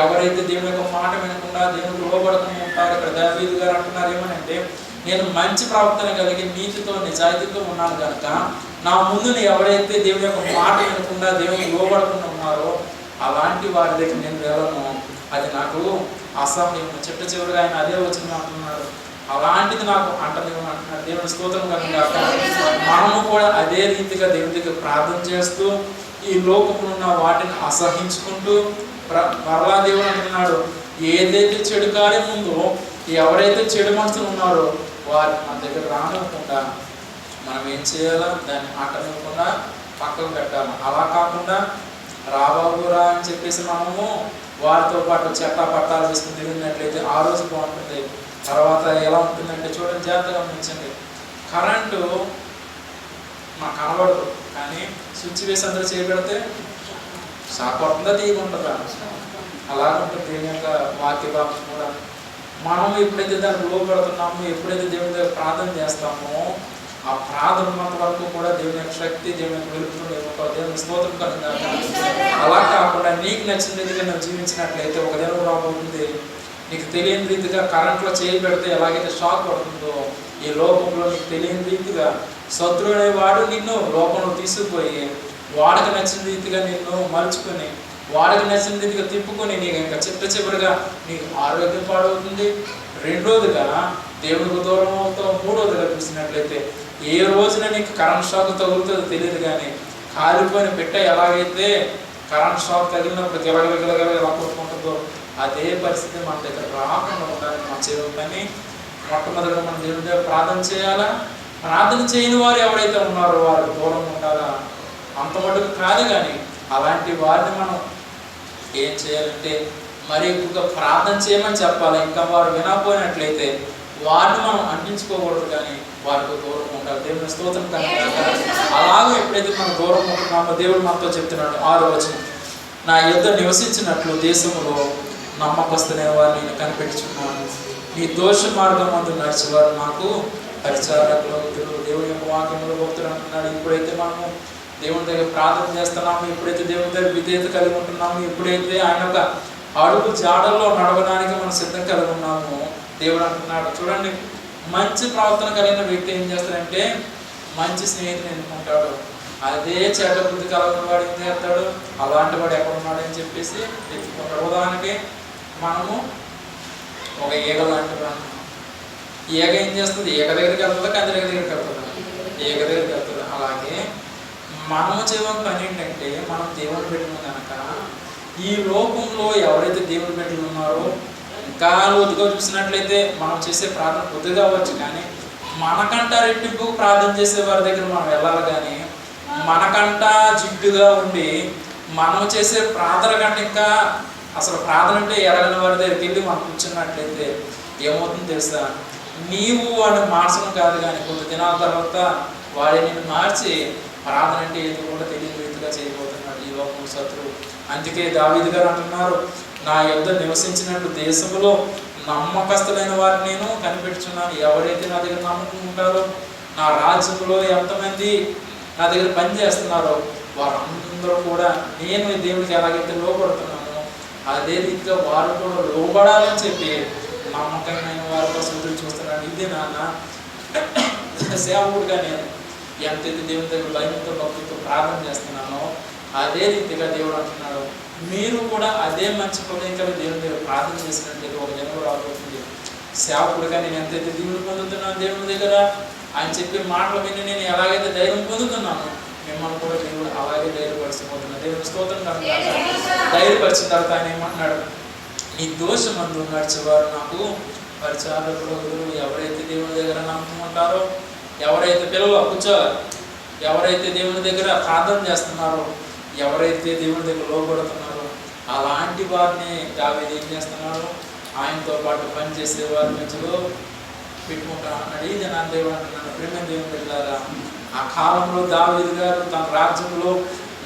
ఎవరైతే దేవుని యొక్క మాట వినకుండా దేవునికి లోబడకుండా ఉంటారో, ఇక్కడ దావీదు గారు అంటున్నారు ఏమనంటే, నేను మంచి ప్రవర్తన కలిగి నీతితో నిజాయితీతో ఉన్నాను కనుక నా ముందుని ఎవరైతే దేవుని యొక్క మాట వినకుండా దేవునికి లోబడకుండా ఉన్నారో అలాంటి వారి దగ్గర నేను వెళ్ళను, అది నాకు అసహ్యం. చిట్ట చివరిగా ఆయన అదే వచ్చిన అంటున్నాడు, అలాంటిది నాకు అంటలేమని అంటున్నాడు. దేవుని స్తోత్రం కనుక మనము కూడా అదే రీతిగా దేవుని దగ్గర ప్రార్థన చేస్తూ ఈ లోకములో ఉన్న వాటిని అసహించుకుంటూ మరలా దేవుడు అంటున్నాడు, ఏదైతే చెడు కార్యం ఉందో ఎవరైతే చెడు మనసులు ఉన్నారో వారిని మన దగ్గర రానివ్వకుండా మనం ఏం చేయాలా, దాన్ని అంటనివ్వకుండా పక్కకు పెట్టాలి. అలా కాకుండా రాబాబురా అని చెప్పేసి మనము వారితో పాటు చెట్టా పట్టాలు వేసుకుని తిరిగినట్లయితే ఆ రోజు బాగుంటుంది. తర్వాత ఎలా ఉంటుందంటే చూడండి, జాగ్రత్తగా గమనించండి, కరెంటు మాకు కనబడదు కానీ స్విచ్ వేసి అందరూ చేయబెడితే షాక్ కొడుతుందా తీయకుంటుందా, అలాగుంటుంది దేవుని యొక్క వాక్య భాగం కూడా. మనం ఎప్పుడైతే దాన్ని లోబడుతున్నామో, ఎప్పుడైతే దేవుని దగ్గర ప్రార్థన చేస్తామో ఆ ప్రార్థన ఉన్నంత వరకు కూడా దేవుని యొక్క శక్తి, దేవుని యొక్క వెలుగుతుంది, దేవుని స్తోత్రం కలుగుతుంది. అలా కాకుండా నీకు నచ్చిన రీతిగా నువ్వు జీవించినట్లయితే ఒక దినం రాబోతుంది నీకు తెలియని రీతిగా కరెంట్లో చేయి పెడితే ఎలాగైతే షాక్ పడుతుందో ఈ లోకంలో నీకు తెలియని రీతిగా శత్రువు అనేవాడు నిన్ను లోకంలో తీసుకుపోయి వాడికి నచ్చిన రీతిగా నిన్ను మలుచుకొని వాడికి నచ్చిన రీతిగా తిప్పుకొని నీకు ఇంకా చిట్ట చివరిగా నీకు ఆరోగ్యం పాడవుతుంది. రెండోదిగా దేవునికి దూరం అవుతావు. మూడోదిగా చూసినట్లయితే ఏ రోజున నీకు కరెంట్ షాక్ తగులుతుందో తెలియదు కానీ కాలిపోయిన పెట్ట ఎలాగైతే కరెంట్ షాక్ తగిలినప్పుడు గిలగల ఎలా కొట్టుకుంటుందో అదే పరిస్థితి మన దగ్గర రాకుండా ఉండాలని మన చెరువు పని. మొట్టమొదటిగా మనం దేవుని దగ్గర ప్రార్థన చేయాలా. ప్రార్థన చేయని వారు ఎవరైతే ఉన్నారో వారు దూరం ఉండాలా. అంత మటుకు కాదు కానీ అలాంటి వారిని మనం ఏం చేయాలంటే మరి ఎక్కువగా ప్రార్థన చేయమని చెప్పాలి. ఇంకా వారు వినకపోయినట్లయితే వారిని మనం అంటించుకోకూడదు కానీ వారికి దూరం ఉండాలి. దేవుని స్తోత్రం కనుక అలాగే ఎప్పుడైతే మనం దూరం ఉంటున్నామో దేవుడు మనతో చెప్తున్నాడు 6వ వచనం, నా యొద్ద నివసించినట్లు దేశంలో నమ్మకస్తులైన వారిని నేను కనిపెట్టుచున్నాను, నీ దోష మార్గం అందు నడిచేవారు నాకు పరిచారకులు. దేవుని యొక్క వాక్యంలో భక్తులు అంటున్నాడు, ఇప్పుడైతే మనము దేవుని దగ్గర ప్రార్థన చేస్తున్నాము, ఎప్పుడైతే దేవుని దగ్గర విధేయత కలిగి ఉంటున్నాము, ఎప్పుడైతే ఆయన యొక్క అడుగు జాడల్లో నడవడానికి మనం సిద్ధం కలిగి ఉన్నాము, దేవుడు అంటున్నాడు చూడండి, మంచి ప్రవర్తన కలిగిన వ్యక్తి ఏం చేస్తాడంటే మంచి స్నేహితుని ఎన్నుకుంటాడు. అదే చెడ్డ బుద్ధి కలిగిన వాడు ఏం చేస్తాడు, అలాంటి వాడు ఎక్కడ ఉన్నాడని చెప్పేసి ఎత్తుకుంటాడు. ఉదాహరణకి మనము ఒక ఈగ లాంటి వాడు, ఈగ ఏం చేస్తుంది, ఈగ దగ్గరికి వెళ్తుందా కంది దగ్గరికి వెళ్తుందా, ఈగ దగ్గరికి వెళ్తుంది. అలాగే మనము చేయవలసిన పని ఏంటంటే మనం దేవుని పెట్టిన కనుక ఈ లోకంలో ఎవరైతే దేవుని పెట్టిన ఉన్నారో ఇంకా లోతుగా చూసినట్లయితే మనం చేసే ప్రార్థన కొద్దిగా అవ్వచ్చు కానీ మనకంట రెట్టింపు ప్రార్థన చేసే వారి దగ్గర మనం వెళ్ళాలి. కానీ మనకంట జిడ్డుగా ఉండి మనం చేసే ప్రార్థన కంటే ఇంకా అసలు ప్రార్థన అంటే ఎరగని వారి దగ్గరికి వెళ్ళి మనం కూర్చున్నట్లయితే ఏమవుతుందో తెలుసా, నీవు వాడిని మార్చడం కాదు కానీ కొద్ది దినాల తర్వాత వాడి నిన్ను మార్చి ప్రార్థన అంటే ఏదో కూడా తెలియని రీతిగా చేయబోతున్నాడు ఈ లోకం శత్రువు. అందుకే దావీదు గారు అంటున్నారు, నా యొద్ద నివసించినట్టు దేశంలో నమ్మకస్తులైన వారిని నేను కనిపెట్టుచున్నాను. ఎవరైతే నా దగ్గర నమ్మకం ఉంటారో, నా రాజ్యంలో ఎంతమంది నా దగ్గర పని చేస్తున్నారో వారందరూ కూడా నేను దేవుడికి ఎలాగైతే లోబడుతున్నానో అదే రీతిగా వారు కూడా లోబడాలని చెప్పి నమ్మకమైన వారి కోసం ఎదురు చూస్తున్నాను. ఇదే నాన్న సేవకుడిగా నేను ఎంతైతే దేవుని దగ్గర భయంతో భక్తితో ప్రార్థన చేస్తున్నానో అదే రీతిగా దేవుడు అంటున్నాడు, మీరు కూడా అదే మంచి హృదయంగా దేవుని దగ్గర ప్రార్థన చేసినట్లయితే ఒక జనం రాబోతుంది. సేవకుడిగా నేను ఎంతైతే దేవుని పొందుతున్నాను దేవుని దగ్గర ఆయన చెప్పే మాటలు విని నేను ఎలాగైతే ధైర్యం పొందుతున్నాను మిమ్మల్ని కూడా దేవుడు అలాగే ధైర్యపరిచిపోతున్నాడు. దేవుని స్తోత్రం కలుగుగాక. ధైర్యపరిచిన తర్వాత ఆయన ఏమంటున్నాడు, నీ దోషమందు నడిచేవారు నాకు పరిచారకులు. ఎవరైతే దేవుని దగ్గర నమ్మకం ఉంటారో, ఎవరైతే పిల్లలు కూర్చోవాలి, ఎవరైతే దేవుని దగ్గర ప్రార్థన చేస్తున్నారో, ఎవరైతే దేవుని దగ్గర లోబడుతున్నారో, అలాంటి వారిని దావీదు ఏం చేస్తున్నాడు, ఆయనతో పాటు పనిచేసే వారి మధ్యలో పెట్టుకుంటా అన్నాడు. ఈ జనాన్ని దేవుడు అంటున్నాడు, ప్రేమ దేవుని వెళ్ళారా, ఆ కాలంలో దావీదు గారు తన రాజ్యంలో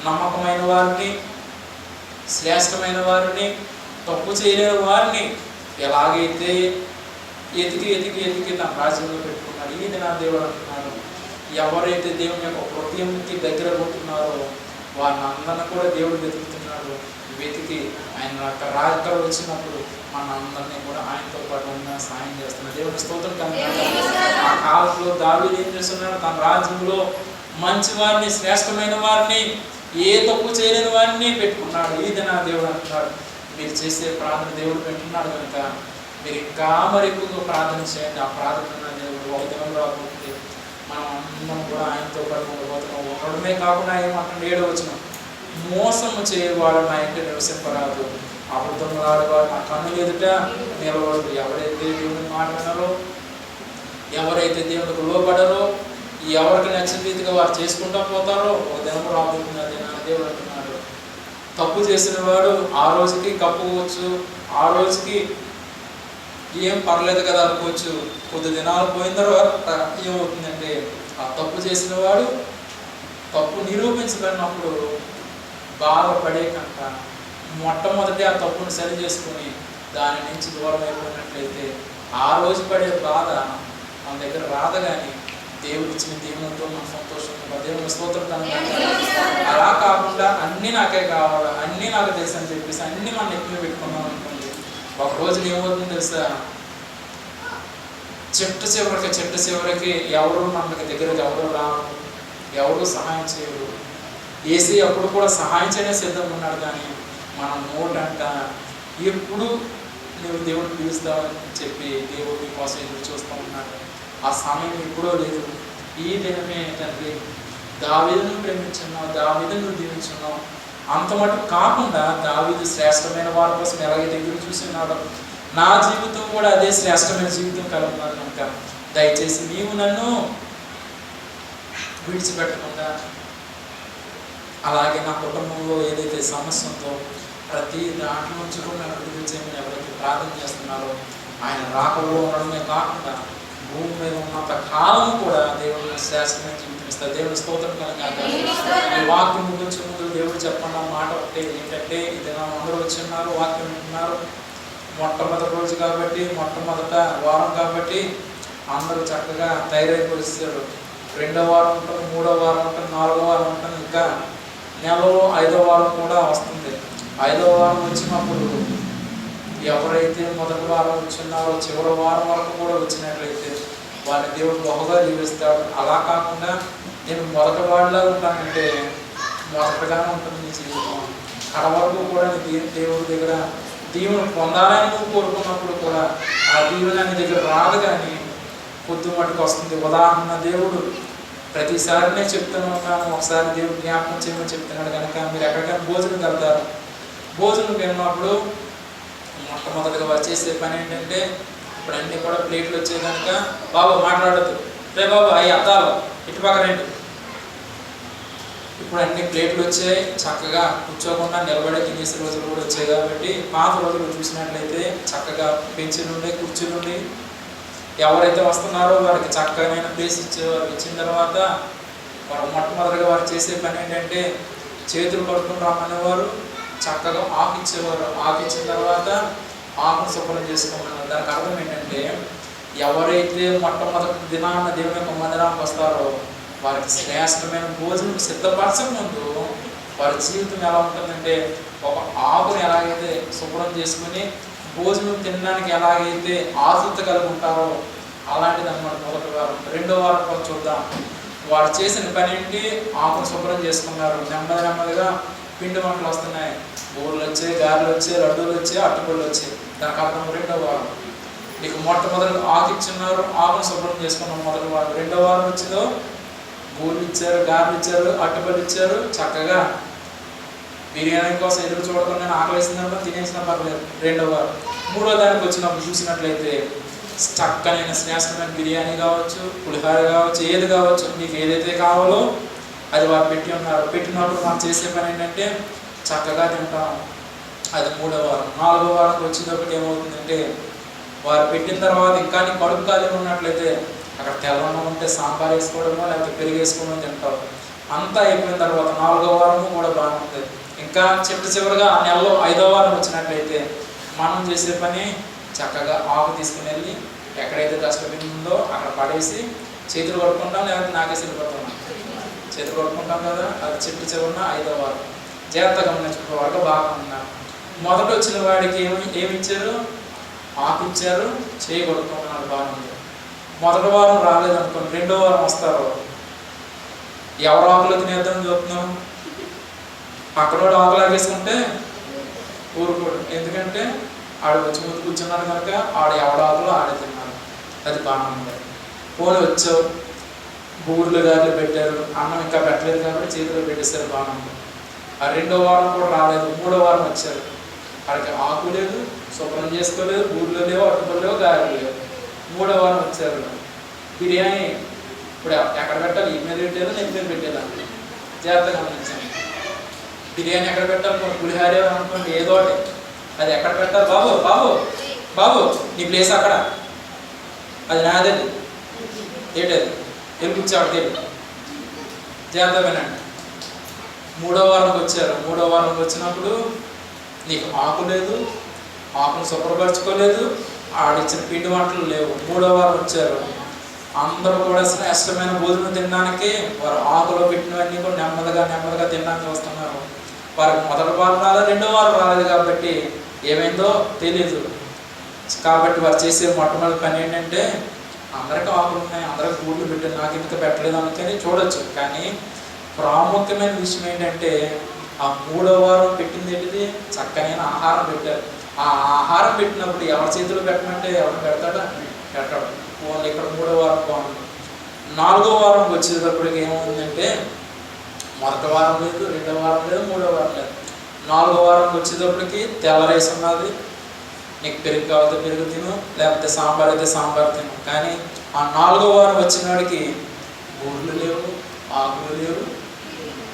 నమ్మకమైన వారిని, శ్రేష్టమైన వారిని, తప్పు చేయలేని వారిని ఎలాగైతే ఎతికి తన రాజ్యంలో పెట్టుకున్నాడు. ఈ దినాన్ని దేవుడు అంటున్నాడు, ఎవరైతే దేవుని యొక్క హృదయంకి దగ్గర ఉంటున్నారో వారిని అందరిని కూడా దేవుడు వెతుకుతున్నాడు. వెతికి ఆయన యొక్క రాజ్యం వచ్చినప్పుడు మన అందరినీ కూడా ఆయనతో పాటు ఉన్న సాయం చేస్తున్నాడు. దేవుని స్తోత్రం కలుగుగాక. ఆ కాలంలో దావీదు ఏం చేస్తున్నాడు, తన రాజ్యంలో మంచి వారిని, శ్రేష్టమైన వారిని, ఏ తప్పు చేయలేని వారిని పెట్టుకున్నాడు. ఈ దినాన్ని దేవుడు అంటున్నాడు, మీరు చేసే ప్రార్థన దేవుడు పెట్టుకున్నాడు కనుక మీరు ఇంకా మరి ఎక్కువగా ప్రార్థన చేయండి. ఆ ప్రార్థన దేవుడు ఒక దినం రాబోతుంది, మనం అందరం కూడా ఆయనతో పాటు ఉండబోతున్నాం. ఉండడమే కాకుండా ఏమంటే 7వ వచనం, మోసము చేయవాడు నా ఇంటి నివసింపరాదు, అబద్ధములాడేవాడు నా కన్నుల ఎదుట నిలబడదు. ఎవరైతే దేవుని మాట వినరో, ఎవరైతే దేవునికి లోబడరో, ఎవరికి నచ్చిన రీతిగా వారు చేసుకుంటూ పోతారో ఒక దినం రాబోతుంది. అది నా దేవుడు అంటున్నాడు. తప్పు చేసిన వాడు ఆ రోజుకి కప్పుకోవచ్చు, ఆ రోజుకి ఏం పర్లేదు కదా అనుకోవచ్చు. కొద్ది దినాలు పోయిన తర్వాత ఏమవుతుందంటే, ఆ తప్పు చేసిన వాడు తప్పు నిరూపించబడినప్పుడు బాధపడే కంట మొట్టమొదటి ఆ తప్పును సరి చేసుకుని దాని నుంచి దూరం అయిపోయినట్లయితే ఆ రోజు పడే బాధ మన దగ్గర రాదు. కానీ దేవుడు ఇచ్చిన దేవునితో మన సంతోషంగా దేవుని స్తోత్రం కనుక అలా కాకుండా అన్నీ నాకే కావాలి, అన్నీ నాకు తెలుసు అని చెప్పేసి అన్నీ మనం ఎక్కువ పెట్టుకున్నాం అనుకోండి, ఒక రోజు ఏమవుతుందో తెలుసా, చెట్టు చివరికి ఎవరు మనకి దగ్గరకు ఎవరు రావు, ఎవరు సహాయం చేయరు. ఏసీ అప్పుడు కూడా సహాయం చేయనే సిద్ధంగా ఉన్నాడు. కానీ మనం నోటంట ఎప్పుడు నువ్వు దేవుడిని పిలుస్తావని చెప్పి దేవుడి కోసం ఎదురు చూస్తూ ఉన్నాడు. ఆ సమయం ఎప్పుడో లేదు. ఈ దినమే తండ్రి దావీదును ప్రేమించున్నావు, దావీదును దీవించున్నావు. అంత మటుకు కాకుండా దావీదు శ్రేష్టమైన వారి కోసం ఎలాగైతే ఎదురు చూస్తున్నాడో నా జీవితం కూడా అదే శ్రేష్టమైన జీవితం కలుగుతున్నాను కనుక దయచేసి నీవు నన్ను విడిచిపెట్టకుండా, అలాగే నా కుటుంబంలో ఏదైతే సమస్య ఉందో ప్రతి దాంట్లో నుంచి కూడా నన్ను విడుదల చేయమని ఎవరైతే ప్రార్థన చేస్తున్నారో ఆయన రాకలో ఉండడమే కాకుండా భూమి మీద ఉన్నంత కాలం కూడా దేవుడు శ్రేష్టమైన జీవితం ఇస్తారు. దేవుని స్తోత్రం కలుగుగాక. ఈ వాక్యం ముగించే ముందు దేవుడు చెప్పన్న మాట ఒకటే ఏంటంటే, ఇది అందరూ వచ్చిన్నారు, వాక్యం వింటున్నారు, మొట్టమొదటి రోజు కాబట్టి, మొట్టమొదట వారం కాబట్టి అందరూ చక్కగా తయారైపోయిస్తారు. 2వ వారం ఉంటుంది, 3వ వారం ఉంటుంది, 4వ వారం ఉంటుంది, ఇంకా నెలలో 5వ వారం కూడా వస్తుంది. 5వ వారం వచ్చినప్పుడు ఎవరైతే మొదటి వారం వచ్చిన్నారో చివరి వారం వరకు కూడా వచ్చినట్లయితే వారిని దేవుడు బహుగా దీవిస్తాడు. అలా కాకుండా నేను మొదటి వాడిలా ఉంటానంటే మొదటగానే ఉంటుంది నీ జీవితం. కడ వరకు కూడా దేవుడి దగ్గర దీవుని పొందాలని నువ్వు కోరుకున్నప్పుడు కూడా ఆ దీవుని నీ దగ్గర రాదు, కానీ పొద్దు మటుకు వస్తుంది. ఉదాహరణ దేవుడు ప్రతిసారి నేను చెప్తూనే ఉన్నాను, ఒకసారి దేవుడు జ్ఞాపకం చేయమని చెప్తున్నాడు కనుక మీరు ఎక్కడికైనా భోజనం వెళ్తారు. భోజనం వెళ్ళినప్పుడు మొట్టమొదటిగా వారు చేసే పని ఏంటంటే, ఇప్పుడు అన్నీ కూడా ప్లేట్లు వచ్చాయి కనుక బాబు మాట్లాడద్దు, రే బాబు అవి అద్దాలు ఇటుపక్క రండి. ఇప్పుడు అన్ని ప్లేట్లు వచ్చాయి, చక్కగా కూర్చోకుండా నిలబడే తినేసే రోజులు కూడా వచ్చాయి. కాబట్టి పాత రోజులు చూసినట్లయితే చక్కగా బెంచీలు ఉండే, కుర్చీలు ఉండి, ఎవరైతే వస్తున్నారో వారికి చక్కమైన ప్లేస్ ఇచ్చిన తర్వాత వారు మొట్టమొదటిగా వారు చేసే పని ఏంటంటే చేతులు పట్టుకుని రమ్మనేవారు, చక్కగా ఆకు ఇచ్చేవారు. ఆకు ఇచ్చిన తర్వాత ఆకును శుభ్రం చేసుకోమన్నారు. దానికి అర్థం ఏంటంటే, ఎవరైతే మొట్టమొదటి దినాన దేవుని యొక్క మందిరానికి వస్తారో వారికి శ్రేష్టమైన భోజనం సిద్ధపరచక ముందు వారి జీవితం ఎలా ఉంటుందంటే, ఒక ఆకును ఎలాగైతే శుభ్రం చేసుకుని భోజనం తినడానికి ఎలాగైతే ఆసక్తి కలిగి ఉంటారో అలాంటిది అన్నమాట మొదటి వారం. 2వ వారం కూడా చూద్దాం. వారు చేసిన పని ఏంటి, ఆకును శుభ్రం చేసుకున్నారు. నెమ్మదిగా పిండి వంటలు వస్తున్నాయి, బూరెలు వచ్చాయి, గారెలు వచ్చాయి, లడ్డూలు వచ్చాయి, అట్టుపళ్ళు వచ్చాయి. దానికి అర్థం 2వ వారం. నీకు మొట్టమొదటి ఆకు ఇచ్చున్నారు, ఆకును శుభ్రం చేసుకున్నాం మొదటి వారం. 2వ వారం వచ్చిందో బూర్లు ఇచ్చారు, గారెలు ఇచ్చారు, అట్టుపళ్ళు ఇచ్చారు. చక్కగా బిర్యానీ కోసం ఎదురు చూడకుండా ఆకలిస్తుందన్నమాట, తినేసినా పర్లేదు. రెండవ వారం. మూడో దానికి వచ్చినప్పుడు చూసినట్లయితే చక్కనైన శ్రేష్టమైన బిర్యానీ కావచ్చు, పులిహార కావచ్చు, ఏది కావచ్చు, మీకు ఏదైతే కావాలో అది వారు పెట్టి ఉన్నారు. పెట్టినప్పుడు మనం చేసే పని ఏంటంటే చక్కగా తింటాం. అది మూడో వారం. నాలుగో వారం వచ్చేటప్పటికి ఏమవుతుందంటే వారు పెట్టిన తర్వాత ఇంకా నీ కడుపు ఖాళీ ఉన్నట్లయితే అక్కడ తెల్లన్నం ఉంటే సాంబార్ వేసుకోవడమో లేకపోతే పెరుగు వేసుకోవడం తింటాం. అంతా అయిపోయిన తర్వాత నాలుగో వారము కూడా బాగుంటుంది. ఇంకా చివరిగా ఆ నెలలో 5వ వారం వచ్చినట్లయితే మనం చేసే పని చక్కగా ఆకు తీసుకుని వెళ్ళి ఎక్కడైతే డస్ట్బిన్ ఉందో అక్కడ పడేసి చేతులు కొట్టుకుంటాం, లేకపోతే నాకేసి వెళ్ళిపోతున్నాం. చేతులు కొట్టుకుంటాం కదా, అది చివరిన 5వ వారం. జాగ్రత్తగా గమనించుకో, వాడికి బాగా ఉన్నారు. మొదట వచ్చిన వాడికి ఏమి ఇచ్చారు? ఆకు ఇచ్చారు, చేయి కొట్టుకున్నాడు, బాగుంది. మొదటి వారం రాలేదనుకోండి, రెండో వారం వస్తారు. ఎవరు ఆకులు తినేద్దామని చూస్తున్నాం. పక్కనోడు ఆకులు ఆగేసుకుంటే ఊరుకోడు. ఎందుకంటే ఆడు వచ్చి ముందు కూర్చున్నాడు కనుక ఆడు ఎవడ ఆకులు ఆడే తిన్నాడు. అది బాగుంది. పోనీ వచ్చావు, బూర్లు గారెలు పెట్టారు, అన్నం ఇంకా పెట్టలేదు కాబట్టి చేతిలో పెట్టేస్తారు, బాగుంది. ఆ రెండో వారం కూడా రాలేదు. మూడో వారం వచ్చారు, వాడికి ఆకు లేదు, శుభ్రం చేసుకోలేదు, బూర్లు లేవు, అట్టుపళ్ళు లేవు, గారెలు లేవు. మూడో వారం వచ్చారు. బిర్యానీ ఇప్పుడు ఎక్కడ పెట్టాలి? ఈ మీద పెట్టేదా, నెత్తి మీద పెట్టేదా? జాగ్రత్తగా గమనించండి. బిర్యానీ ఎక్కడ పెట్టాలి? పులిహారే అనుకోండి, ఏదో ఒకటి. అది ఎక్కడ పెట్టాలి? బాబు బాబు బాబు నీ ప్లేస్ అక్కడ, అది నాదది, ఏంటది? వెళ్ళి కూర్చోబట్టి జాగ్రత్త వినండి. మూడో వారంకి వచ్చారు. మూడో వారంకి వచ్చినప్పుడు నీకు ఆకు లేదు, ఆకును శుభ్రపరచుకోలేదు, ఆడిచ్చిన పిండి వంటలు లేవు. మూడో వారం వచ్చారు. అందరూ కూడా శ్రేష్టమైన భోజనం తినడానికి వారు ఆకులో పెట్టినవన్నీ కూడా నెమ్మదిగా తినడానికి వస్తున్నారు. వారికి మొదటి వారం రాలేదు, రెండో వారం రాలేదు కాబట్టి ఏమైందో తెలియదు. కాబట్టి వారు చేసే మొట్టమొదటి పని ఏంటంటే అందరికీ ఆకులు ఉన్నాయి, అందరికి గూళ్ళు పెట్టారు, నాకు ఇంత పెట్టలేదు అందుకని చూడొచ్చు. కానీ ప్రాముఖ్యమైన విషయం ఏంటంటే ఆ మూడో వారం పెట్టింది ఏంటిది? చక్కనైన ఆహారం పెట్టారు. ఆ ఆహారం పెట్టినప్పుడు ఎవరి చేతులు పెట్టమంటే ఎవరు పెడతాడా? పెట్టాడు. ఓన్లీ ఇక్కడ మూడో వారం బాగుంది. నాలుగో వారం వచ్చేటప్పటికి ఏమవుతుందంటే మొదటి వారం లేదు, రెండో వారం లేదు, మూడో వారం లేదు. నాలుగో వారం వచ్చేటప్పటికి తెల్ల రైస్ ఉన్నది, నీకు పెరుగు కావాలంటే పెరుగు తిను, లేకపోతే సాంబార్ అయితే సాంబార్ తిను. కానీ ఆ నాలుగో వారం వచ్చిన వాడికి బూర్లు లేవు, ఆకులు లేవు,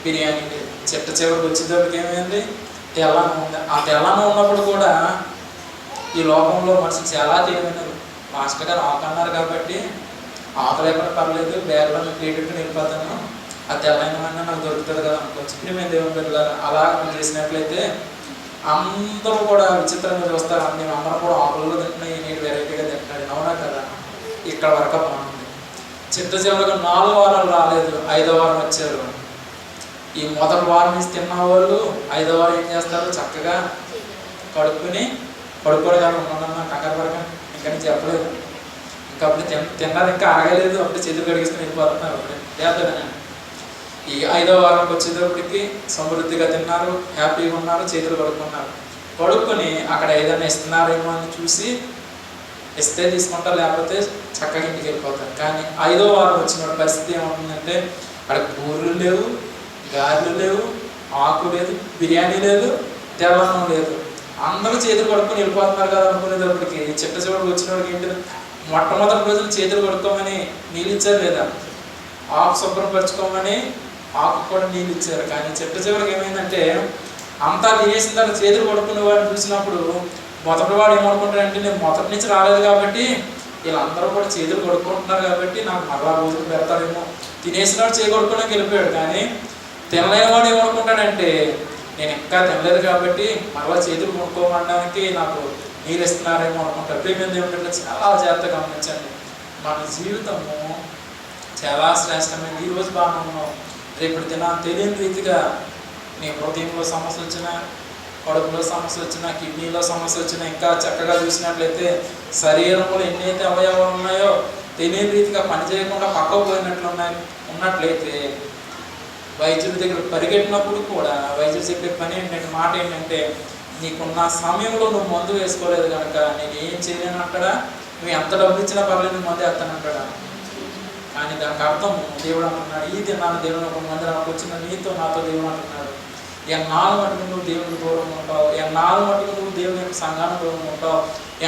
బిర్యానీ లేదు. చివరికి వచ్చేటప్పటికి ఏమైంది? తెల్లన్నం ఉంది. ఆ తెల్లన్నం ఉన్నప్పుడు కూడా ఈ లోకంలో మనుషులు చాలా తెలివైనరు. మాస్టర్ గారు ఆకు అన్నారు కాబట్టి ఆకు లేకుండా పర్లేదు, బ్యాగ్లో ప్లేట్ పెట్టుకుని వెళ్ళిపోతాను, ఆ తెల్లైనవన్నీ నాకు దొరుకుతుంది కదా అనుకోవచ్చు. మేము దేవుని బిడ్డలారా అలా చేసినట్లయితే అందరూ కూడా విచిత్రంగా చూస్తారు. అందరూ కూడా ఆకుల్లో తింటున్నాయి, నేను వెరైటీగా తింటున్నాడు, అవునా కదా? ఇక్కడ వరకు బాగుంది. చివరిగా 4 వారాలు రాలేదు, 5వ వారం వచ్చారు. ఈ మొదటి వారం నుంచి తిన్న వాళ్ళు 5వ వారం ఏం చేస్తారు? చక్కగా కడుక్కుని పడుకోవడం ఉండన్నా కంగారు పడక, ఇంకా నేను చెప్పలేదు, ఇంకా అప్పుడు తిన్నది ఇంకా ఆగలేదు, అప్పుడు చేతులు కడిగిస్తుని వెళ్ళిపోతున్నారు. అప్పుడే జాగ్రత్తగా. ఈ 5వ వారంకి వచ్చేటప్పటికి సమృద్ధిగా తిన్నారు, హ్యాపీగా ఉన్నారు, చేతులు కడుక్కున్నారు. కడుక్కొని అక్కడ ఏదైనా ఇస్తున్నారేమో అని చూసి ఇస్తే తీసుకుంటారు, లేకపోతే చక్కగా ఇంటికి వెళ్ళిపోతారు. కానీ 5వ వారం వచ్చిన పరిస్థితి ఏమవుతుందంటే అక్కడ బూర్లు లేవు, గారెలు లేవు, ఆకు లేదు, బిర్యానీ లేదు, తెల్లన్నం లేదు. అందరూ చేతులు కడుక్కొని వెళ్ళిపోతున్నారు కదా అనుకునేటప్పటికి చివరికి వచ్చినప్పటికి ఏంటి? మొట్టమొదటి రోజులు చేతులు కడుక్కోమని నీళ్ళు ఇచ్చారు లేదా? ఆకు శుభ్రం పరుచుకోమని ఆకు కూడా నీళ్ళు ఇచ్చారు. కానీ చివరికి ఏమైందంటే అంతా తినేసిన తర్వాత చేతులు కడుక్కునే వాడిని చూసినప్పుడు మొదటి వాడు ఏమనుకుంటాడంటే నేను మొదటి నుంచి రాలేదు కాబట్టి వీళ్ళందరూ కూడా చేతులు కడుక్కుంటున్నారు కాబట్టి నాకు మరలా రోజులు పెడతారేమో, తినేసినాడు చేయి కొడుకోవడానికి వెళ్ళిపోయాడు. కానీ తినలేని వాడు ఏమనుకుంటాడంటే నేను ఇంకా తినలేదు కాబట్టి మరలా చేతులు కొనుక్కోమనడానికి నాకు నీళ్ళు ఇస్తున్నారేమో అనుకుంటారు. ప్రేమింది ఏమిటంటే చాలా జాగ్రత్తగా గమనించండి. మన జీవితము చాలా శ్రేష్టమైనది. ఈరోజు బాగా ఉన్నాం, రేపు తెలియని రీతిగా నీ హృదయంలో సమస్య వచ్చినా, కడుపులో సమస్య వచ్చినా, కిడ్నీలో సమస్య వచ్చినా, ఇంకా చక్కగా చూసినట్లయితే శరీరంలో ఎన్నైతే అవయవాలు ఉన్నాయో తెలియని రీతిగా పనిచేయకుండా పక్కకు ఉన్నట్లయితే వైద్యుడి దగ్గర పరిగెట్టినప్పుడు కూడా వైద్యుడు చెప్పే పని ఏంటంటే మాట ఏంటంటే నీకున్న సమయంలో నువ్వు మందు వేసుకోలేదు కనుక నేను ఏం చేయలేను అంటాడా, నువ్వు ఎంత డబ్బు ఇచ్చినా పర్లేదు మందు వేస్తానంటాడా? కానీ దానికి అర్థం దేవుడు అంటున్నాడు, ఈ దినాన్ని దేవుని ఒక మందిరానికి వచ్చిన నీతో నాతో దేవుడు అంటున్నాడు, ఎన్నాళ్ళు మటుకు నువ్వు దేవునికి దూరం ఉంటావు, ఎన్నాళ్ళు మటుకు నువ్వు దేవుని యొక్క సంఘానికి దూరం ఉంటావు,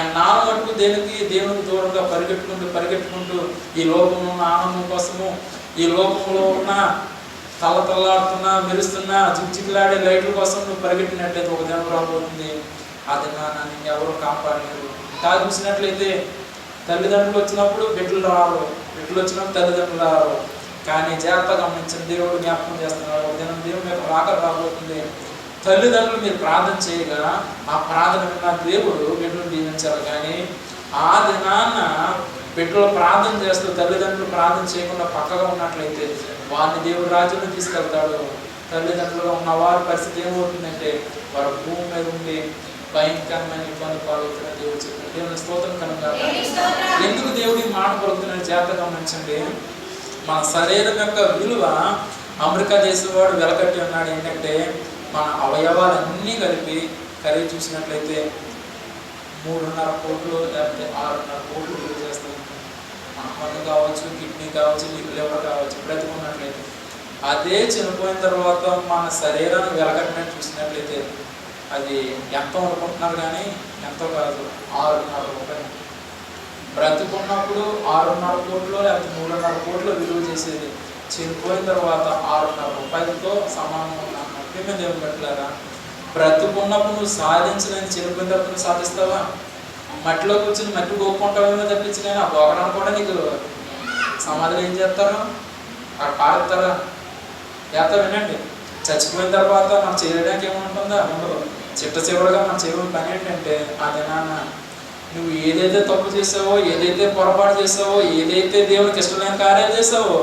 ఎన్నాళ్ళు మటుకు దేవునికి దూరంగా పరిగెట్టుకుంటూ ఈ లోకంలో ఉన్న ఆనందం కోసము, ఈ లోకంలో ఉన్న తల్లతల్లాడుతున్నా మెరుస్తున్నా జిగ్జిగ్లాడే లైట్ల కోసం నువ్వు పరిగెట్టినట్లయితే ఒక దినం రాబోతుంది, ఆ దినాన్ని ఎవరు కాపాడలేరు. కాదు చూసినట్లయితే తల్లిదండ్రులు వచ్చినప్పుడు బిడ్డలు రారు, బిడ్డలు వచ్చినప్పుడు తల్లిదండ్రులు రారు. కానీ జాగ్రత్తగా గమనించిన దేవుడు జ్ఞాపకం చేస్తున్నాడు, ఒక దినం దేవుని యొక్క రాక రాబోతుంది. తల్లిదండ్రులు మీరు ప్రార్థన చేయగా ఆ ప్రార్థన విన్న దేవుడు బిడ్డలు దీవించాలి. కానీ ఆ దినాన్న బిడ్డలు ప్రార్థన చేస్తూ తల్లిదండ్రులు ప్రార్థన చేయకుండా పక్కగా ఉన్నట్లయితే వారిని దేవుడు రాజ్యంలో తీసుకెళ్తాడు. తల్లిదండ్రులుగా ఉన్న వారి పరిస్థితి ఏమవుతుందంటే వారు భూమి మీద ఉండి భయంకరమైన ఇబ్బంది పాలవుతున్న దేవుడు చెప్పారు. దేవుని స్తోత్రం కనుక ఎందుకు దేవుడి మాట పలుకుతున్న జాగ్రత్తగా గమనించండి. మన శరీరం యొక్క విలువ అమెరికా దేశం వాడు వెలకట్టి ఉన్నాడు. ఏంటంటే మన అవయవాలన్నీ కలిపి చూసినట్లయితే 3.5 కోట్లు లేకపోతే 6.5 కోట్లు విలువ చేస్తూ ఉంటాం. మన కన్ను కావచ్చు, కిడ్నీ కావచ్చు, లివర్ కావచ్చు, బ్రతికున్నట్లయితే. అదే చనిపోయిన తర్వాత మన శరీరాన్ని వెలకట్టినట్టు చూసినట్లయితే అది ఎంతో అనుకుంటున్నారు, కానీ ఎంతో కాదు, 6.5 రూపాయలు. బ్రతుకున్నప్పుడు 6.5 కోట్లు లేకపోతే 3.5 కోట్లు విలువ చేసేది చనిపోయిన తర్వాత 6.5 రూపాయలతో సమానంగా ఉన్నాను. దేవుని పెట్టలేరా? బ్రతుకున్నప్పుడు నువ్వు సాధించలేని చనిపోయిన తర్వాత నువ్వు సాధిస్తావా? మట్టిలో కూర్చొని మట్టి గోక్కుంటావేమో తప్పించి, కానీ ఆ గోకడానికి కూడా నీకు సమాధిలో ఏం చేస్తారు? అక్కడ పారుతారా? చేస్తా వినండి, చచ్చిపోయిన తర్వాత మనం చేయడానికి ఏముంటుందా? ఉండదు. చిట్ట చివరిగా మనం చేయడం పని ఏంటంటే ఆ దినాన్న నువ్వు ఏదైతే తప్పు చేసావో, ఏదైతే పొరపాటు చేసావో, ఏదైతే దేవునికి ఇష్టమైన కార్యాలు చేసావో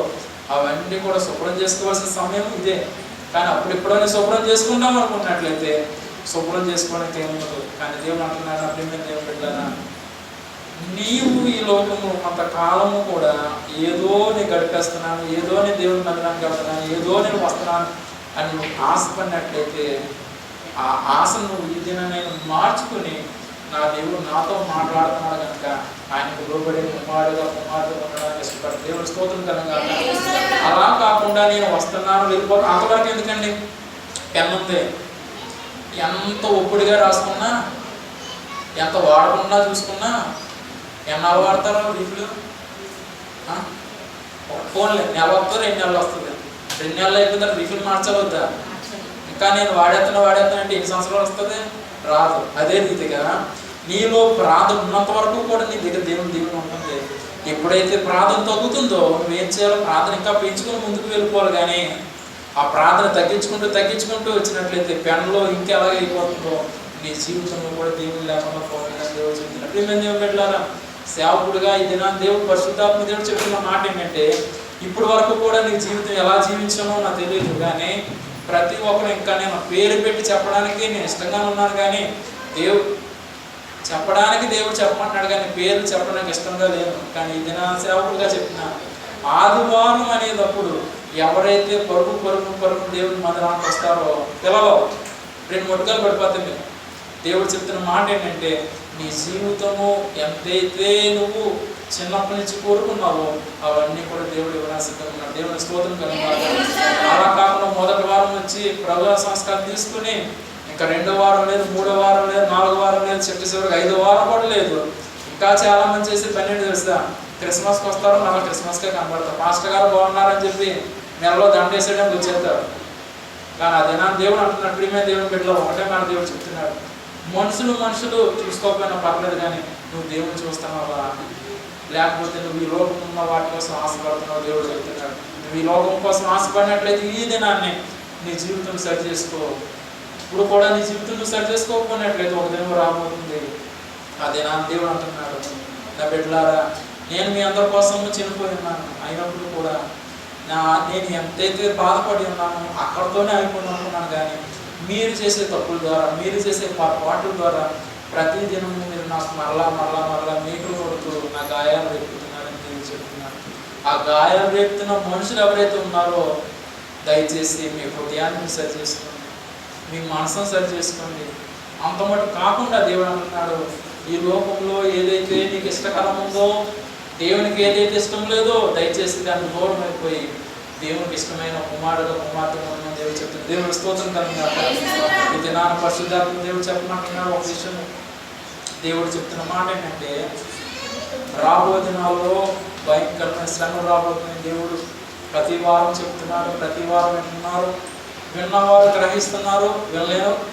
అవన్నీ కూడా శుభ్రం చేసుకోవాల్సిన సమయం ఇదే. కానీ అప్పుడు ఎప్పుడైనా శుభ్రం చేసుకుంటాం అనుకున్నట్లయితే శుభ్రం చేసుకోవడానికి ఏముండదు. కానీ దేవుడు అంటున్నాడు, అప్పుడు దేవుడు పెట్టానా, నీవు ఈ లోకము కొంతకాలము కూడా ఏదో నేను గడిపేస్తున్నాను, ఏదో నేను దేవుని మందిరానికి వెళ్తున్నాను, ఏదో నేను వస్తున్నాను అని నువ్వు ఆశపడినట్లయితే ఆ ఆశను నువ్వు ఈ దిన నేను మార్చుకుని నా దేవుడు నాతో మాట్లాడుతున్నాడు కనుక ఆయనకు లోబడి కుమారుడుగా ఉండడానికి ఇష్టపడి దేవుడు స్తోత్రం కనుక. అలా కాకుండా నేను వస్తున్నాను వెళ్ళిపోతాను అంతవరకు ఎందుకండి? పెన్ ఉంది, ఎంత ఒప్పుడుగా రాసుకున్నా, ఎంత వాడకుండా చూసుకున్నా ఎన్నాళ్ళు వాడతారో రీఫ్లు? ఫోన్లే నెల వస్తుంది, 2 నెలలు వస్తుంది. 2 నెలలు అయిపోయిన తర్వాత రీఫిల్ మార్చవద్దా? ఇంకా నేను వాడేస్తానంటే ఎన్ని సంవత్సరాలు వస్తుంది? రాదు. అదే రీతిగా నీలో ప్రార్థన ఉన్నంత వరకు కూడా నీ దగ్గర దేవుని ఉంటుంది. ఎప్పుడైతే ప్రార్థన తగ్గుతుందో నువ్వేం చేయాలో ప్రార్థన ఇంకా పెంచుకొని ముందుకు వెళ్ళిపోవాలి. కానీ ఆ ప్రార్థన తగ్గించుకుంటూ వచ్చినట్లయితే పెన్లో ఇంకా ఎలాగ అయిపోతుందో నీ జీవితంలో కూడా దేవుడు లేకుండా పోతుందని దేవుడు చెప్తున్నట్టు మేము దేవుడు పెట్టారా? సేవకుడుగా ఈ దినాన్ని దేవుడు పరిశుద్ధాత్మ దేవుడు చెప్తున్న మాట ఏంటంటే, ఇప్పుడు వరకు కూడా నీ జీవితం ఎలా జీవించానో నాకు తెలియదు, కానీ ప్రతి ఒక్కరు ఇంకా నేను పేరు పెట్టి చెప్పడానికి నేను ఇష్టంగా ఉన్నాను. కానీ దేవుడు చెప్పమంటున్నాడు, కానీ పేర్లు చెప్పడానికి ఇష్టంగా లేదు. కానీ ఈ దిన సేవకుడుగా చెప్పిన ఆదివారం అనేటప్పుడు ఎవరైతే పరుగు దేవుని మందిరానికి వస్తారో పిల్లలు 2 ముట్టుకలు పడిపోతాయి. మీరు దేవుడు చెప్తున్న మాట ఏంటంటే, నీ జీవితము ఎంతైతే నువ్వు చిన్నప్పటి నుంచి కోరుకున్నావో అవన్నీ కూడా దేవుడు ఇవ్వడానికి ఉన్నాడు. దేవుని స్తోత్రం కనుక. అలా కాకుండా మొదటి వారం వచ్చి ప్రభుత్వ సంస్కారం తీసుకుని ఇంకా 2వ వారం లేదు, 3వ వారం లేదు, 4వ వారం లేదు, చివరికి 5వ వారం కూడా లేదు. ఇంకా చాలా మంది చేసి 12 తెలుసా, క్రిస్మస్కి వస్తారు, మళ్ళీ క్రిస్మస్కే కనబడతారు. పాస్టర్ గారు బాగున్నారని చెప్పి నెలలో దండేసేయడానికి వచ్చేస్తారు. కానీ ఆ దినాన్ని దేవుడు అంటున్నాడు, ప్రియమైన దేవుని బిడ్డలో ఒకటే మాట దేవుడు చెప్తున్నాడు, మనుషులు చూసుకోకపోయినా పర్లేదు, కానీ నువ్వు దేవుని చూస్తున్నావా? లేకపోతే నువ్వు ఈ లోకం ఉన్న వాటి కోసం ఆశపడుతున్నావు? దేవుడు చెప్తున్నాడు, నువ్వు ఈ లోకం కోసం ఆశపడినట్లయితే ఈ దినాన్ని నీ జీవితం సరి చేసుకో. ఇప్పుడు కూడా నీ జీవితం నువ్వు సరి చేసుకోకపోయినట్లయితే ఒక దినం రాబోతుంది. ఆ దినాన్ని దేవుడు అంటున్నాడు, నా బిడ్డలారా, నేను మీ అందరి కోసం చనిపోయి ఉన్నాను, అయినప్పుడు కూడా నేను ఎంతైతే బాధపడి ఉన్నానో అక్కడితోనే అయిపోయి అనుకున్నాను. కానీ మీరు చేసే తప్పుల ద్వారా, మీరు చేసే పొరపాట్ల ద్వారా ప్రతి దినము మీరు నాకు మరలా మీకులు కొడుతూ నా గాయాలు రేపుతున్నారని నేను చెప్తున్నాను. ఆ గాయాలు రేపుతున్న మనుషులు ఎవరైతే ఉన్నారో దయచేసి మీ హృదయాన్ని సరి చేసుకోండి, మీ మనసును సరి చేసుకోండి. అంత మటు కాకుండా దేవుడు అంటున్నాడు, ఈ లోకంలో ఏదైతే నీకు ఇష్టకరం ఉందో దేవునికి ఏదైతే ఇష్టం లేదో దయచేసి దాన్ని దూరం అయిపోయి దేవునికి ఇష్టమైన కుమారుడు కుమార్తె ఉండమని దేవుడు చెప్తుంది. దేవుడు స్తోత్రం కలుగుగాక. ఈ దినాన పరిశుద్ధాత్మ దేవుడు చెప్పమంటున్నాడు ఒక విషయం. దేవుడు చెప్తున్న మాట ఏంటంటే రాబో దినాల్లో భయంకరమైన శ్రమ రాబోతుంది. దేవుడు ప్రతి వారం చెప్తున్నాడు, ప్రతి వారం వింటున్నారు, విన్నవారు గ్రహిస్తున్నారు,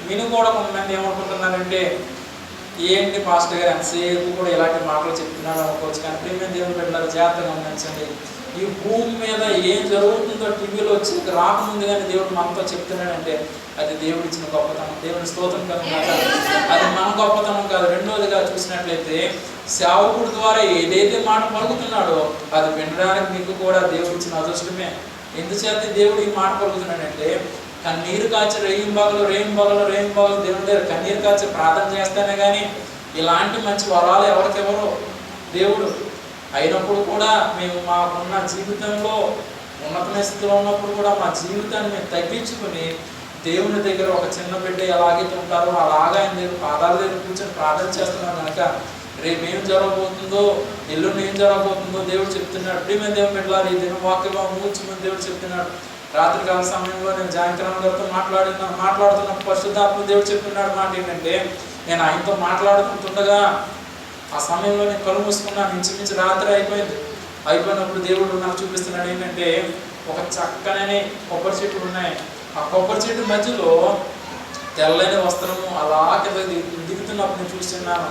విని కూడా కొంతమంది ఏమనుకుంటున్నారంటే ఏంటి పాస్టర్ గారు ఎంతసేపు కూడా ఇలాంటి మాటలు చెప్తున్నాడు అనుకోవచ్చు. కానీ ప్రేమ దేవుని బిడ్డలారా జాగ్రత్తగా గమనించండి. ఈ భూమి మీద ఏం జరుగుతుందో టీవీలో వచ్చి రాకముందు కానీ దేవుడు మనతో చెప్తున్నాడంటే అది దేవుడు ఇచ్చిన గొప్పతనం. దేవుని స్తోత్రం కనుక అది మన గొప్పతనం కాదు. రెండోదిగా చూసినట్లయితే సేవకుడి ద్వారా ఏదైతే మాట పలుకుతున్నాడో అది వినడానికి మీకు కూడా దేవుడు ఇచ్చిన అదృష్టమే. ఎందుచేత దేవుడు ఈ మాట పలుకుతున్నాడంటే కన్నీరు కాచి రేయింబాగులు దేవుని దగ్గర కన్నీరు కాచి ప్రార్థన చేస్తేనే కానీ ఇలాంటి మంచి వరాలు ఎవరికెవరో దేవుడు అయినప్పుడు కూడా మేము మాకున్న జీవితంలో ఉన్నతమైన స్థితిలో ఉన్నప్పుడు కూడా మా జీవితాన్ని మేము తగ్గించుకుని దేవుని దగ్గర ఒక చిన్న బిడ్డ ఎలాగైతే ఉంటారో అలాగా ఆయన దగ్గర పాదాల దగ్గర కూర్చొని ప్రార్థన చేస్తున్నాం కనుక రేపు ఏం జరగబోతుందో ఎల్లుండి ఏం జరగబోతుందో దేవుడు చెప్తున్నాడు. ప్రియమైన దేవుని బిడ్డలారా ఈ దిన వాక్యంలో మూర్చుమని దేవుడు చెప్తున్నాడు. రాత్రికాల సమయంలో నేను జాయింకరామ్ గారితో మాట్లాడుతున్న పరిశుద్ధాత్మ దేవుడు చెప్తున్నాడు మాట ఏంటంటే నేను ఆయనతో మాట్లాడుతుండగా ఆ సమయంలో నేను కళ్ళు మూసుకున్నాను. ఇంచుమించు రాత్రి అయిపోయినప్పుడు దేవుడు నాకు చూపిస్తున్నాడు ఏంటంటే ఒక చక్కనని కొబ్బరి చెట్లు ఉన్నాయి. ఆ కొబ్బరి చెట్టు మధ్యలో తెల్లని వస్త్రము అలా దిగుతున్నప్పుడు నేను చూస్తున్నాను.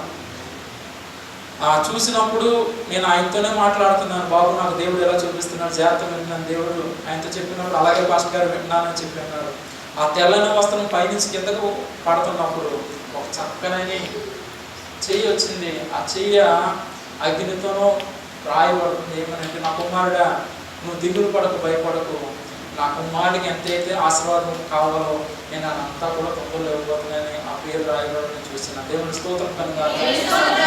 చూసినప్పుడు నేను ఆయనతోనే మాట్లాడుతున్నాను. బాబు నాకు దేవుడు ఎలా చూపిస్తున్నాడు జాగ్రత్తగా విన్నాను. దేవుడు ఆయనతో చెప్పినప్పుడు అలాగే పాస్టర్ గారు విన్నానని చెప్పినాడు. ఆ తెల్లని వస్త్రం పైనుంచి కిందకు పడుతున్నప్పుడు ఒక చక్కనని చెయ్యి వచ్చింది. ఆ చెయ్య అగ్నితోనో రాయబడుతుంది. ఏమనంటే నా కుమారుడా నువ్వు దిగులు పడకు, భయపడకు, నా కుమారుడికి ఎంతైతే ఆశీర్వాదం కావాలో నేను అదంతా కూడా తొందరలో ఇవ్వబోతున్నానని ఆ పేరు రాయబడి చూస్తున్నాను. దేవుని స్తోత్రం కనుక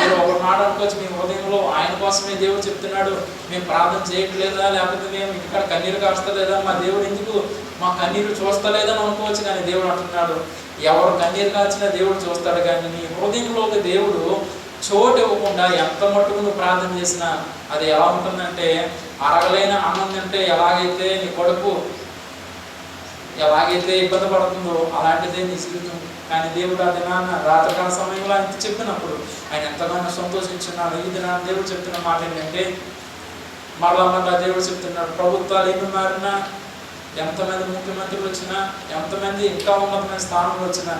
మీరు ఒక మాట అనుకోవచ్చు మీ హృదయంలో ఆయన కోసమే దేవుడు చెప్తున్నాడు. మేము ప్రార్థన చేయట్లేదా, లేకపోతే మేము ఇక్కడ కన్నీరు కాస్తలేదా, మా దేవుడు ఎందుకు మా కన్నీరు చూస్తలేదని అనుకోవచ్చు. కానీ దేవుడు అంటున్నాడు ఎవరు కన్నీరు కాల్చినా దేవుడు చూస్తాడు. కానీ నీ హృదయంలోకి దేవుడు చోటు ఇవ్వకుండా ఎంత మట్టుకు నువ్వు ప్రార్థన చేసినా అది ఎలా ఉంటుందంటే అరగలేని అన్నం తింటే ఎలాగైతే నీ కొడుకు ఎలాగైతే ఇబ్బంది పడుతుందో అలాంటిదే నీ జీవితం. కానీ దేవుడు ఆ దినాన్న రాత్రికాల సమయంలో ఆయన చెప్పినప్పుడు ఆయన ఎంతగానో సంతోషించున్నాడు. ఈ దినాన్ని దేవుడు చెప్తున్న మాట ఏంటంటే మరలా దేవుడు చెప్తున్నాడు ప్రభుత్వాలు ఎన్ని మారినా, ఎంతమంది ముఖ్యమంత్రులు వచ్చినా, ఎంతమంది ఇంకా ఉన్నతమైన స్థానంలో వచ్చినా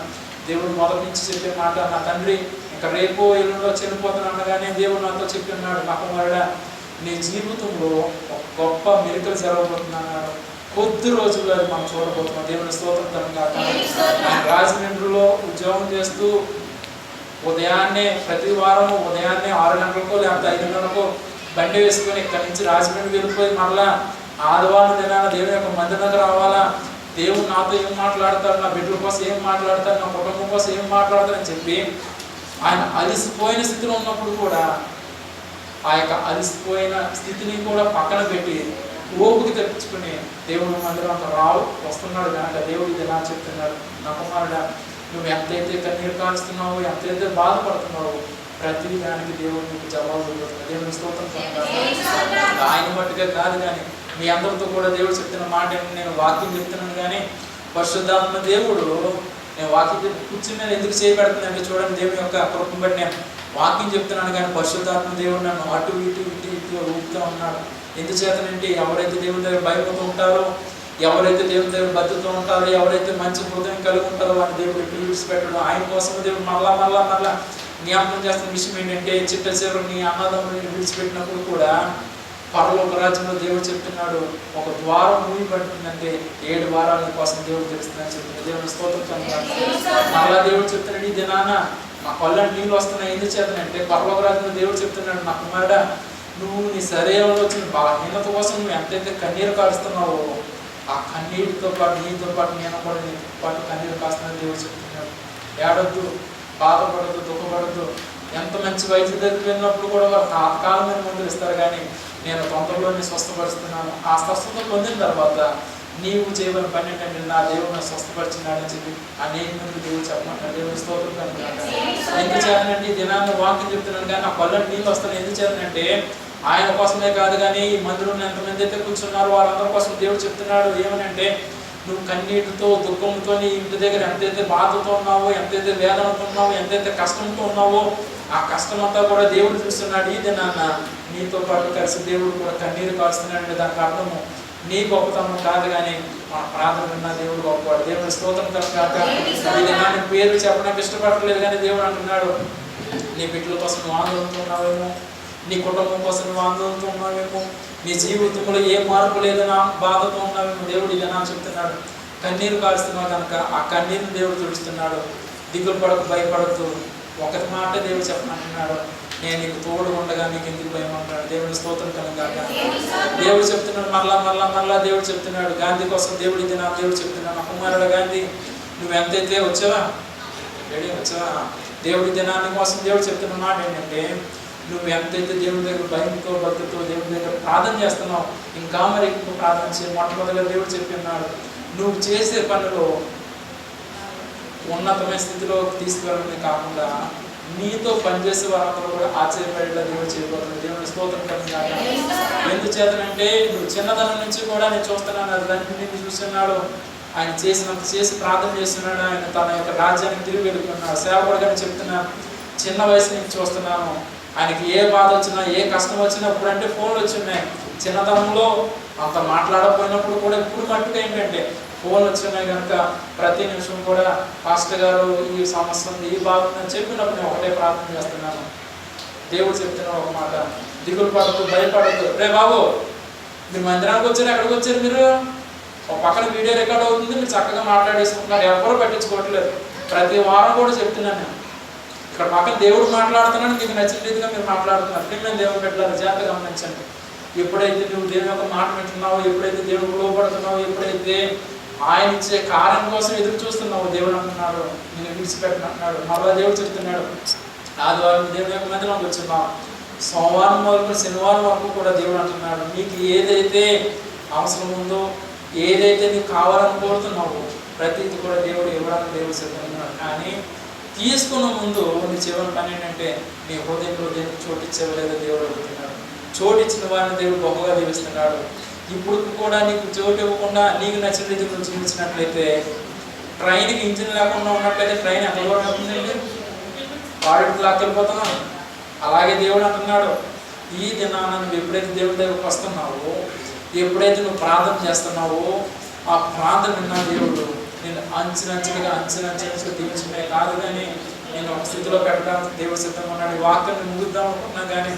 దేవుడు మొదటి నుంచి చెప్పే మాట నా తండ్రి ఇంకా రేపు ఎల్లుండో చనిపోతున్నాను. కానీ దేవుడు నాతో చెప్పిన్నాడు నా కుమారుడా నీ జీవితంలో ఒక గొప్ప మెరుకలు జరగబోతున్నాడు. కొద్ది రోజుల్లో అది మనం చూడబోతున్నాం. దేవుని స్తోత్రం కనుక రాజమండ్రిలో ఉద్యోగం చేస్తూ ప్రతి వారము ఉదయాన్నే 6 గంటలకో లేకపోతే 5 గంటలకో బండి వేసుకొని ఇక్కడి నుంచి రాజమండ్రి వెళ్ళిపోయి మరలా ఆదివారం దినాన దేవుని యొక్క మందిరంలోకి రావాలా, దేవుడు నాతో ఏం మాట్లాడతాడు, నా బిడ్డల కోసం ఏం మాట్లాడతాడు, నా కుటుంబం కోసం ఏం మాట్లాడతాడని చెప్పి ఆయన అలిసిపోయిన స్థితిలో ఉన్నప్పుడు కూడా ఆ యొక్క అలిసిపోయిన స్థితిని కూడా పక్కన పెట్టి ఓపిక తెప్పించుకుని దేవుడు మందిరంతో వస్తున్నాడు కనుక దేవుడు ఇది ఎలా చెప్తున్నాడు నా కుమారుడా నువ్వు ఎంతైతే కన్నీరు కాల్స్తున్నావు, ఎంతైతే బాధపడుతున్నావు ప్రతి దానికి దేవుడు నీకు జవాబు ఇవ్వబోతున్నాడు. దేవుని స్తోత్రం ఆయన మట్టుగా కాదు. కానీ మీ అందరితో కూడా దేవుడు చెప్తున్న మాట నేను వాక్యం చెప్తున్నాను. కానీ పరిశుద్ధాత్మ దేవుడు నేను వాక్యం కూర్చుని నేను ఎందుకు చేయబడుతుందంటే చూడండి దేవుని యొక్క కృపను బట్టి నేను వాక్యం చెప్తున్నాను. కానీ పరిశుద్ధాత్మ దేవుడు నన్ను అటు ఇటు ఊపుతూ ఉన్నాడు. ఎందుచేతనంటే ఎవరైతే దేవుని దగ్గర భయపడుతూ ఉంటారో, ఎవరైతే దేవుని దగ్గర బతుకుతూ ఉంటారో, ఎవరైతే మంచి హృదయం కలిగి ఉంటారో వారిని దేవుడు ఎప్పుడు విడిచిపెట్టడం. ఆయన కోసం దేవుడు మళ్ళా జ్ఞాపకం చేస్తున్న విషయం ఏంటంటే చిట్ట చివరి నీ అన్నదమ్ముని విడిచిపెట్టినప్పుడు కూడా పరలోక రాజ్యంలో దేవుడు చెప్తున్నాడు ఒక ద్వారం మూవి పడుతుందంటే 7 వారాల కోసం దేవుడు తెలుస్తుందని చెప్తున్నాడు. దేవుని స్తోత్రం మళ్ళా దేవుడు చెప్తున్నాడు ఈ దినాన నా కళ్ళని నీళ్ళు వస్తున్నాయి. ఎందుకు చేతనంటే పరలోక రాజ్యంలో దేవుడు చెప్తున్నాడు నా కుమారుడా నువ్వు నీ శరీరంలో వచ్చిన బలహీనత కోసం నువ్వు ఎంతైతే కన్నీరు కాడుస్తున్నావో ఆ కన్నీటితో పాటు నీతో పాటు నేను కూడా నీతో పాటు కన్నీరు కాస్తున్నా దేవుడు చెప్తున్నాడు. ఏడొద్దు, బాధపడద్దు, దుఃఖపడద్దు. ఎంత మంచి వైద్య దగ్గరికి వెళ్ళినప్పుడు కూడా వారు తాత్కాలమైన మందులు ఇస్తారు. కానీ నేను తొందరలోనే స్వస్థపరుస్తున్నాను. ఆ స్వస్థత పొందిన తర్వాత నీవు చేయబడిన పని ఏంటంటే నా దేవుడు నాకు స్వస్థపరిచినాడని చెప్పి అనేక మంది దేవుడు చెప్పమంటాడు. దేవుని స్తోత్రం కనుక ఎందుకు చేతనంటే ఈ దినాన్ని వాక్యం చెప్తున్నాను. కానీ నా కళ్ళని నీళ్ళు వస్తాను. ఎందుకు చేతనంటే ఆయన కోసమే కాదు కానీ ఈ మందిరంలో ఎంతమంది అయితే కూర్చున్నారో వాళ్ళందరి కోసం దేవుడు చెప్తున్నాడు ఏమనంటే, నువ్వు కన్నీటితో దుఃఖంతో నీ ఇంటి దగ్గర ఎంతైతే బాధతో ఉన్నావో, ఎంతైతే వేదనతో ఉన్నావో, ఎంతైతే కష్టంతో ఉన్నావో ఆ కష్టం అంతా కూడా దేవుడు చూస్తున్నాడు. ఇది నాన్న నీతో పాటు కలిసి దేవుడు కూడా కన్నీరు కాస్తున్నాడు. దానికి అర్థము నీ గొప్పతనం కాదు కానీ మన ప్రార్థన విన్న దేవుడు గొప్పవాడు. దేవుని స్తోత్రం కాక ఇది నా పేరు చెప్పడానికి ఇష్టపడలేదు కానీ దేవుడు అంటున్నాడు, నీ బిడ్డల కోసం నువ్వు ఆందోళనతో ఉన్నావేమో, నీ కుటుంబం కోసం నువ్వు ఆందోళనతో ఉన్నావేమో, నీ జీవితంలో ఏ మార్పు లేదన్నా బాధతో ఉన్నావేమో, దేవుడు ఇలా చెప్తున్నాడు. కన్నీరు కారుస్తున్నావు కనుక ఆ కన్నీరుని దేవుడు తుడుస్తున్నాడు. దిగులు పడకు, భయపడద్దు. ఒకటి మాట దేవుడు చెప్పమంటున్నాడు, నేను నీకు తోడు ఉండగా నీకు ఎందుకు భయం అంటాడు. దేవుని స్తోత్రం కనుక దేవుడు చెప్తున్నాడు. మరలా దేవుడు చెప్తున్నాడు. గాంధీ కోసం దేవుడు ఇది నా దేవుడు చెప్తున్నాడు, నా కుమారుడు గాంధీ నువ్వు ఎంతైతే వచ్చావా దేవుడి దినాన్ని కోసం దేవుడు చెప్తున్న మాట ఏంటంటే, నువ్వు ఎంతైతే దేవుడి దగ్గర భయంతో భక్తితో దేవుడి దగ్గర ప్రార్థన చేస్తున్నావు, ఇంకా మరి ఎక్కువ ప్రార్థన చేయి. మొట్టమొదటిగా దేవుడు చెప్పిన్నాడు, నువ్వు చేసే పనిలో ఉన్నతమైన స్థితిలో తీసుకువెళ్ళడమే కాకుండా నీతో పనిచేసే వారందరూ కూడా ఆశ్చర్యపడేలా దేవుడు చేయబోతున్నాడు. దేవుని స్తోత్రం కలిగినాక ఎందుచేతనంటే నువ్వు చిన్నతనం నుంచి కూడా నేను చూస్తున్నాను, అది దాన్ని నేను చూస్తున్నాడు. ఆయన చేసినంత చేసి ప్రార్థన చేస్తున్నాడు. ఆయన తన యొక్క రాజ్యానికి తిరిగి వెళ్తున్నాడు. సేవకుడుగానే చెప్తున్నాను, చిన్న వయసు నుంచి చూస్తున్నాను. ఆయనకి ఏ బాధ వచ్చినా ఏ కష్టం వచ్చినా ఇప్పుడంటే ఫోన్లు వచ్చినాయి. చిన్నతనంలో అంత మాట్లాడకపోయినప్పుడు కూడా ఇప్పుడు మట్టుకు ఏంటంటే ఫోన్లు వచ్చినాయి కనుక ప్రతి నిమిషం కూడా పాస్టర్ గారు ఈ సంవత్సరం ఈ బాగుందని చెప్పినప్పుడు నేను ఒకటే ప్రార్థన చేస్తున్నాను. దేవుడు చెప్తున్నాడు ఒక మాట, దిగులు పడద్దు, భయపడద్దు. రే బాబు మీరు మందిరానికి వచ్చారు, ఎక్కడికి వచ్చారు మీరు? ఒక పక్కన వీడియో రికార్డ్ అవుతుంది, మీరు చక్కగా మాట్లాడేసుకుంటున్నారు, ఎవరు పట్టించుకోవట్లేదు. ప్రతి వారం కూడా చెప్తున్నాను నేను, ఇక్కడ పక్కన దేవుడు మాట్లాడుతున్నాను, మీకు నచ్చిన రీతిగా మీరు మాట్లాడుతున్నారు. మేము దేవుడు పెట్టాలి, జాగ్రత్తగా గమనించండి. ఎప్పుడైతే నువ్వు దేవుని యొక్క మాట వింటున్నావో, ఎప్పుడైతే దేవుడు లోపడుతున్నావో, ఎప్పుడైతే ఆయన ఇచ్చే కార్యం కోసం ఎదురు చూస్తున్నావు, దేవుడు అంటున్నాడు నేను విడిచిపెట్టినట్టున్నాడు. మరలా దేవుడు చెప్తున్నాడు, ఆదివారం దేవుని యొక్క మందిరంలోకి వచ్చున్నావు, సోమవారం వరకు శనివారం వరకు కూడా దేవుడు అంటున్నాడు, నీకు ఏదైతే అవసరం ఉందో, ఏదైతే నీకు కావాలని కోరుతున్నావో ప్రతిదీ కూడా దేవుడు ఇవ్వడానికి దేవుడు సిద్ధంగా. కానీ తీసుకున్న ముందు నీ చివరి పని ఏంటంటే నీ హృదయంలో దేవుడు చోటిచ్చేవలేదో దేవుడు అడుగుతున్నాడు. చోటిచ్చిన వారిని దేవుడు గొప్పగా దీవిస్తున్నాడు. ఇప్పుడు కూడా నీకు చోటు ఇవ్వకుండా నీకు నచ్చిన రీతిలో చూపించినట్లయితే, ట్రైన్కి ఇంజిన్ లేకుండా ఉన్నట్లయితే ట్రైన్ ఎంత దూరం అవుతుందండి? వాడికి లాక్కెళ్ళిపోతున్నావు. అలాగే దేవుడు అంటున్నాడు, ఈ దినాన నువ్వు ఎప్పుడైతే దేవుడి దగ్గరకు వస్తున్నావో, ఎప్పుడైతే నువ్వు ప్రార్థన చేస్తున్నావో, ఆ ప్రార్థన విన్నా దేవుడు నేను అంచెలంచెలుగా దీవించడమే కాదు కానీ నేను ఒక స్థితిలో పెట్టడానికి దేవుడు సిద్ధంగా ఉన్నాడు. ఈ వాక్యాన్ని ముగిద్దాం అనుకున్నా కానీ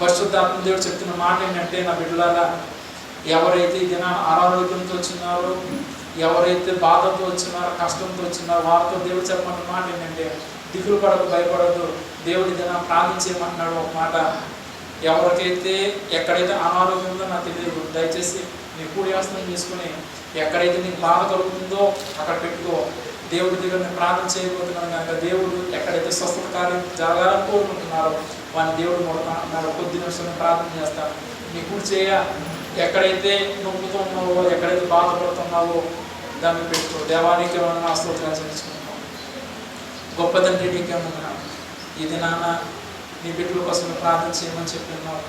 పరిశుద్ధాత్మ దేవుడు చెప్తున్న మాట ఏంటంటే, నా బిడ్డలారా ఎవరైతే ఈ దినాన అనారోగ్యంతో వచ్చినారో, ఎవరైతే బాధతో వచ్చినారో, కష్టంతో వచ్చినారో వారితో దేవుడు చెప్పమన్న మాట ఏంటంటే, దిగులు పడకు, భయపడద్దు. దేవుడి దినాన్ని ప్రార్థించేయమంటున్నాడు. ఒక మాట, ఎవరికైతే ఎక్కడైతే అనారోగ్యం ఉందో నాకు తెలియదు, దయచేసి నీ కూడి ఆసనం చేసుకుని ఎక్కడైతే నీకు బాధ కలుగుతుందో అక్కడ పెట్టుకో. దేవుడి దగ్గర నేను ప్రార్థన చేయబోతున్నాను కనుక దేవుడు ఎక్కడైతే స్వస్థత కార్యం జరగాలని కోరుకుంటున్నారో వాడిని దేవుడు మొదలుకుంటున్నాడు. కొద్ది నిమిషం ప్రార్థన చేస్తాను. నీ కూడి చేయ, ఎక్కడైతే నొప్పుతూ ఉన్నావో, ఎక్కడైతే బాధపడుతున్నావో దాన్ని పెట్టుకో. దేవానికి ఏమన్నా స్తోత్రాలు చెల్లించుకుంటున్నావు. గొప్ప తండ్రి నీకేమన్నా ఇది నాన్న నీ బిడ్డల కోసం ప్రార్థన చేయమని చెప్పిన్నావు.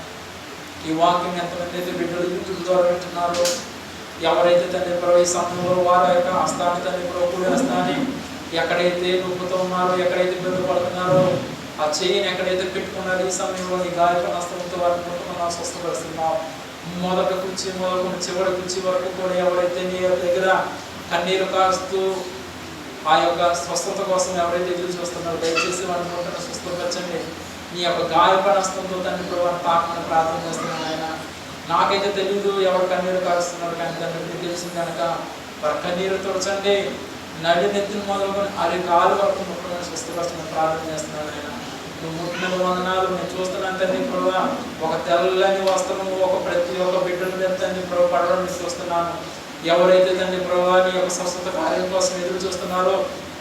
ఈ వాక్యం ఎంతమంది అయితే బిడ్డలు యూట్యూబ్ ద్వారా వింటున్నారో, ఎవరైతే తండ్రి ప్రభు ఈ సమయంలో వారి యొక్క హస్తాన్ని తండ్రి ప్రభు కూడి హస్తాన్ని ఎక్కడైతే నొప్పుతో ఉన్నారో, ఎక్కడైతే ఇబ్బంది పడుతున్నారో ఆ చెయ్యిని ఎక్కడైతే పెట్టుకున్నారో ఈ సమయంలో నీ గాయపడిన హస్తంతో వారిని ముట్టుకున్నావు, స్వస్థపరుస్తున్నావు. మొదటి కుర్చీ మొదలుకొని చివరి కుర్చీ వరకు కూడా ఎవరైతే నీ దగ్గర కన్నీరు కాస్తూ ఆ యొక్క స్వస్థత కోసం ఎవరైతే ఎదురు చూస్తున్నారో దయచేసి వారిని ముట్టను స్వస్థపరచండి. నీ యొక్క గాయపడిన హస్తంతో తండ్రి ప్రభు తాకమని ప్రార్థన చేస్తున్నాను. ఆయన నాకైతే తెలీదు ఎవరు కన్నీరు కారుస్తున్నారు, కానీ తండ్రి తెలిసింది కనుక వారి కన్నీరు తుడచండి. నడి నెత్తిని మొదలుకొని అరికాలు వరకు ముట్టమని స్వస్థపరచమని ప్రార్థన చేస్తున్నాను. ఆయన నువ్వు ముట్టిన వందనాలు నేను చూస్తున్నాను తండ్రి ప్రభు. ఒక తెల్లని వస్త్రము ఒక ప్రతి ఒక్క బిడ్డల మీద తండ్రి ప్రభు పడడం చూస్తున్నాను. ఎవరైతే తండ్రి ప్రభు నీ యొక్క స్వస్థత కార్యం కోసం ఎదురు చూస్తున్నారో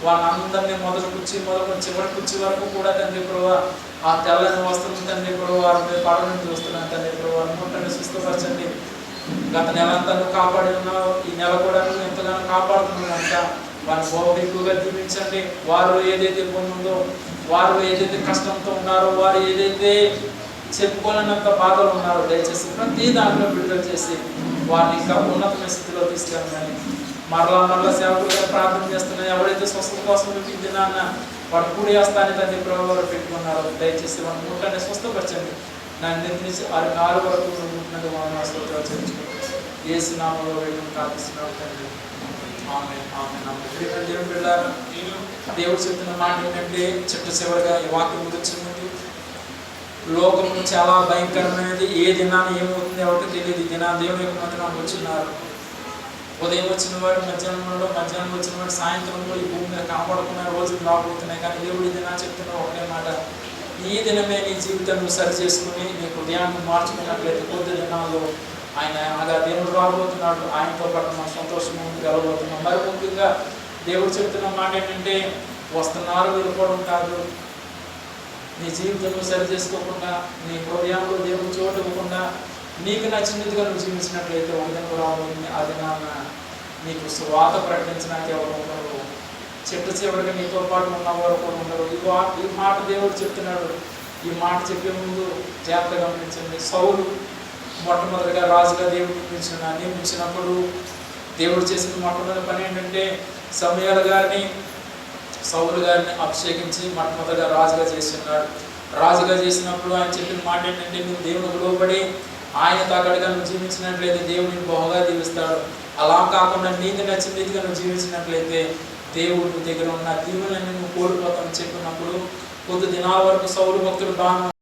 వాళ్ళందరినీ మొదటి కుర్చీ మొదలుకొని చివరి కుర్చీ వరకు కూడా తండ్రి ప్రభు ఆ తెల్లని వస్త్రం తండ్రి ప్రభు వారి మీద పడడం చూస్తున్నాను. తండ్రి ప్రభు అనుకుంటాన్ని స్వస్థపరచండి. గత నెల అంతా నువ్వు కాపాడి ఉన్నావు, ఈ నెల కూడా నువ్వు ఎంతగానో కాపాడుతున్నావు అంట. వారిని బహు ఎక్కువగా దీవించండి. వారు ఏదైతే పొందుందో, వారు ఏదైతే కష్టంతో ఉన్నారో, వారు ఏదైతే చెప్పుకోలేనంత బాధలు ఉన్నారు. దయచేసి ప్రతి దాంట్లో విడుదల చేసి వారిని ఇంకా ఉన్నతమైన స్థితిలో తీసుకెళ్ళమని మరలా సేవకులుగా ప్రార్థన చేస్తున్నాయి. ఎవరైతే స్వస్థత కోసం దినాన్న వాడు కూడి హస్తాన్ని తండ్రి ప్రభు వారు పెట్టుకున్నారో దయచేసి వాడిని ముట్టని స్వస్థపరచండి. నన్ను నిర్ణయించి 6 వరకు ఉంటున్నది వాళ్ళ స్తోత్రాలు చేయించుకోండి. యేసు నామములో వేడుకొని ప్రార్థిస్తున్నాం తండ్రి. ఆమేన్ ఆమేన్ ఆమేన్. ప్రియమైన దేవుని బిడ్డలారా, దేవుడు చెప్తున్న మాట ఏంటంటే చిట్ట చివరిగా ఈ వాక్యం గురించి ముందు లోకము చాలా భయంకరమైనది. ఏ దినాన్ని ఏమవుతుంది ఎవరికి తెలియదు. ఈ దినాన్ని దేవుని యొక్క మందిరానికి వచ్చినారు. ఉదయం వచ్చిన వాడు మధ్యాహ్నం వచ్చిన వాడు సాయంత్రంలో ఈ భూమి మీద కనపడుతున్న రోజులు రాబోతున్నాయి. కానీ దేవుడు ఈ దినాన్ని చెప్తున్న ఒకటే మాట, ఈ దినమే నీ జీవితాన్ని సరి చేసుకుని నీ హృదయాన్ని మార్చుకున్నట్లయితే కొద్ది దినాల్లో ఆయన అనగా దేవుడు రాబోతున్నాడు. ఆయనతో పాటు మనం సంతోషంగా గెలవబోతున్నాం. మరి ముఖ్యంగా దేవుడు చెప్తున్న మాట ఏంటంటే వస్తున్నారు వెళ్ళిపోవడం కాదు. నీ జీవితంలో సరి చేసుకోకుండా నీ హృదయంలో దేవుడు చోటు ఇవ్వకుండా నీకు నచ్చినట్టుగా నువ్వు జీవించినట్లయితే ఒకదిన రాబోతుంది. ఆ దినాన నీకు సువాత ప్రకటించడానికి ఎవరు ఉండరు. చెట్టు చివరికి నీతో పాటు ఉన్నవారు కూడా ఉండరు. ఈ మాట దేవుడు చెప్తున్నాడు. ఈ మాట చెప్పే ముందు జాగ్రత్తగా గమనించండి. సౌలు మొట్టమొదటిగా రాజుగా దేవుడు నియమించినప్పుడు దేవుడు చేసిన మొట్టమొదటి పని ఏంటంటే సౌలు గారిని అభిషేకించి మొట్టమొదటిగా రాజుగా చేస్తున్నాడు. రాజుగా చేసినప్పుడు ఆయన చెప్పిన మాట ఏంటంటే నువ్వు దేవునికి లోబడి ఆయన తగ్గట్టుగా నువ్వు జీవించినట్లయితే దేవుడిని బహుగా దీవిస్తాడు. అలా కాకుండా నీకు నచ్చిన రీతిగా నువ్వు జీవించినట్లయితే దేవుడి దగ్గర ఉన్న దీవులని నువ్వు కోల్పోతామని చెప్పినప్పుడు కొద్ది దినాల వరకు సౌలు భక్తుడు బాగా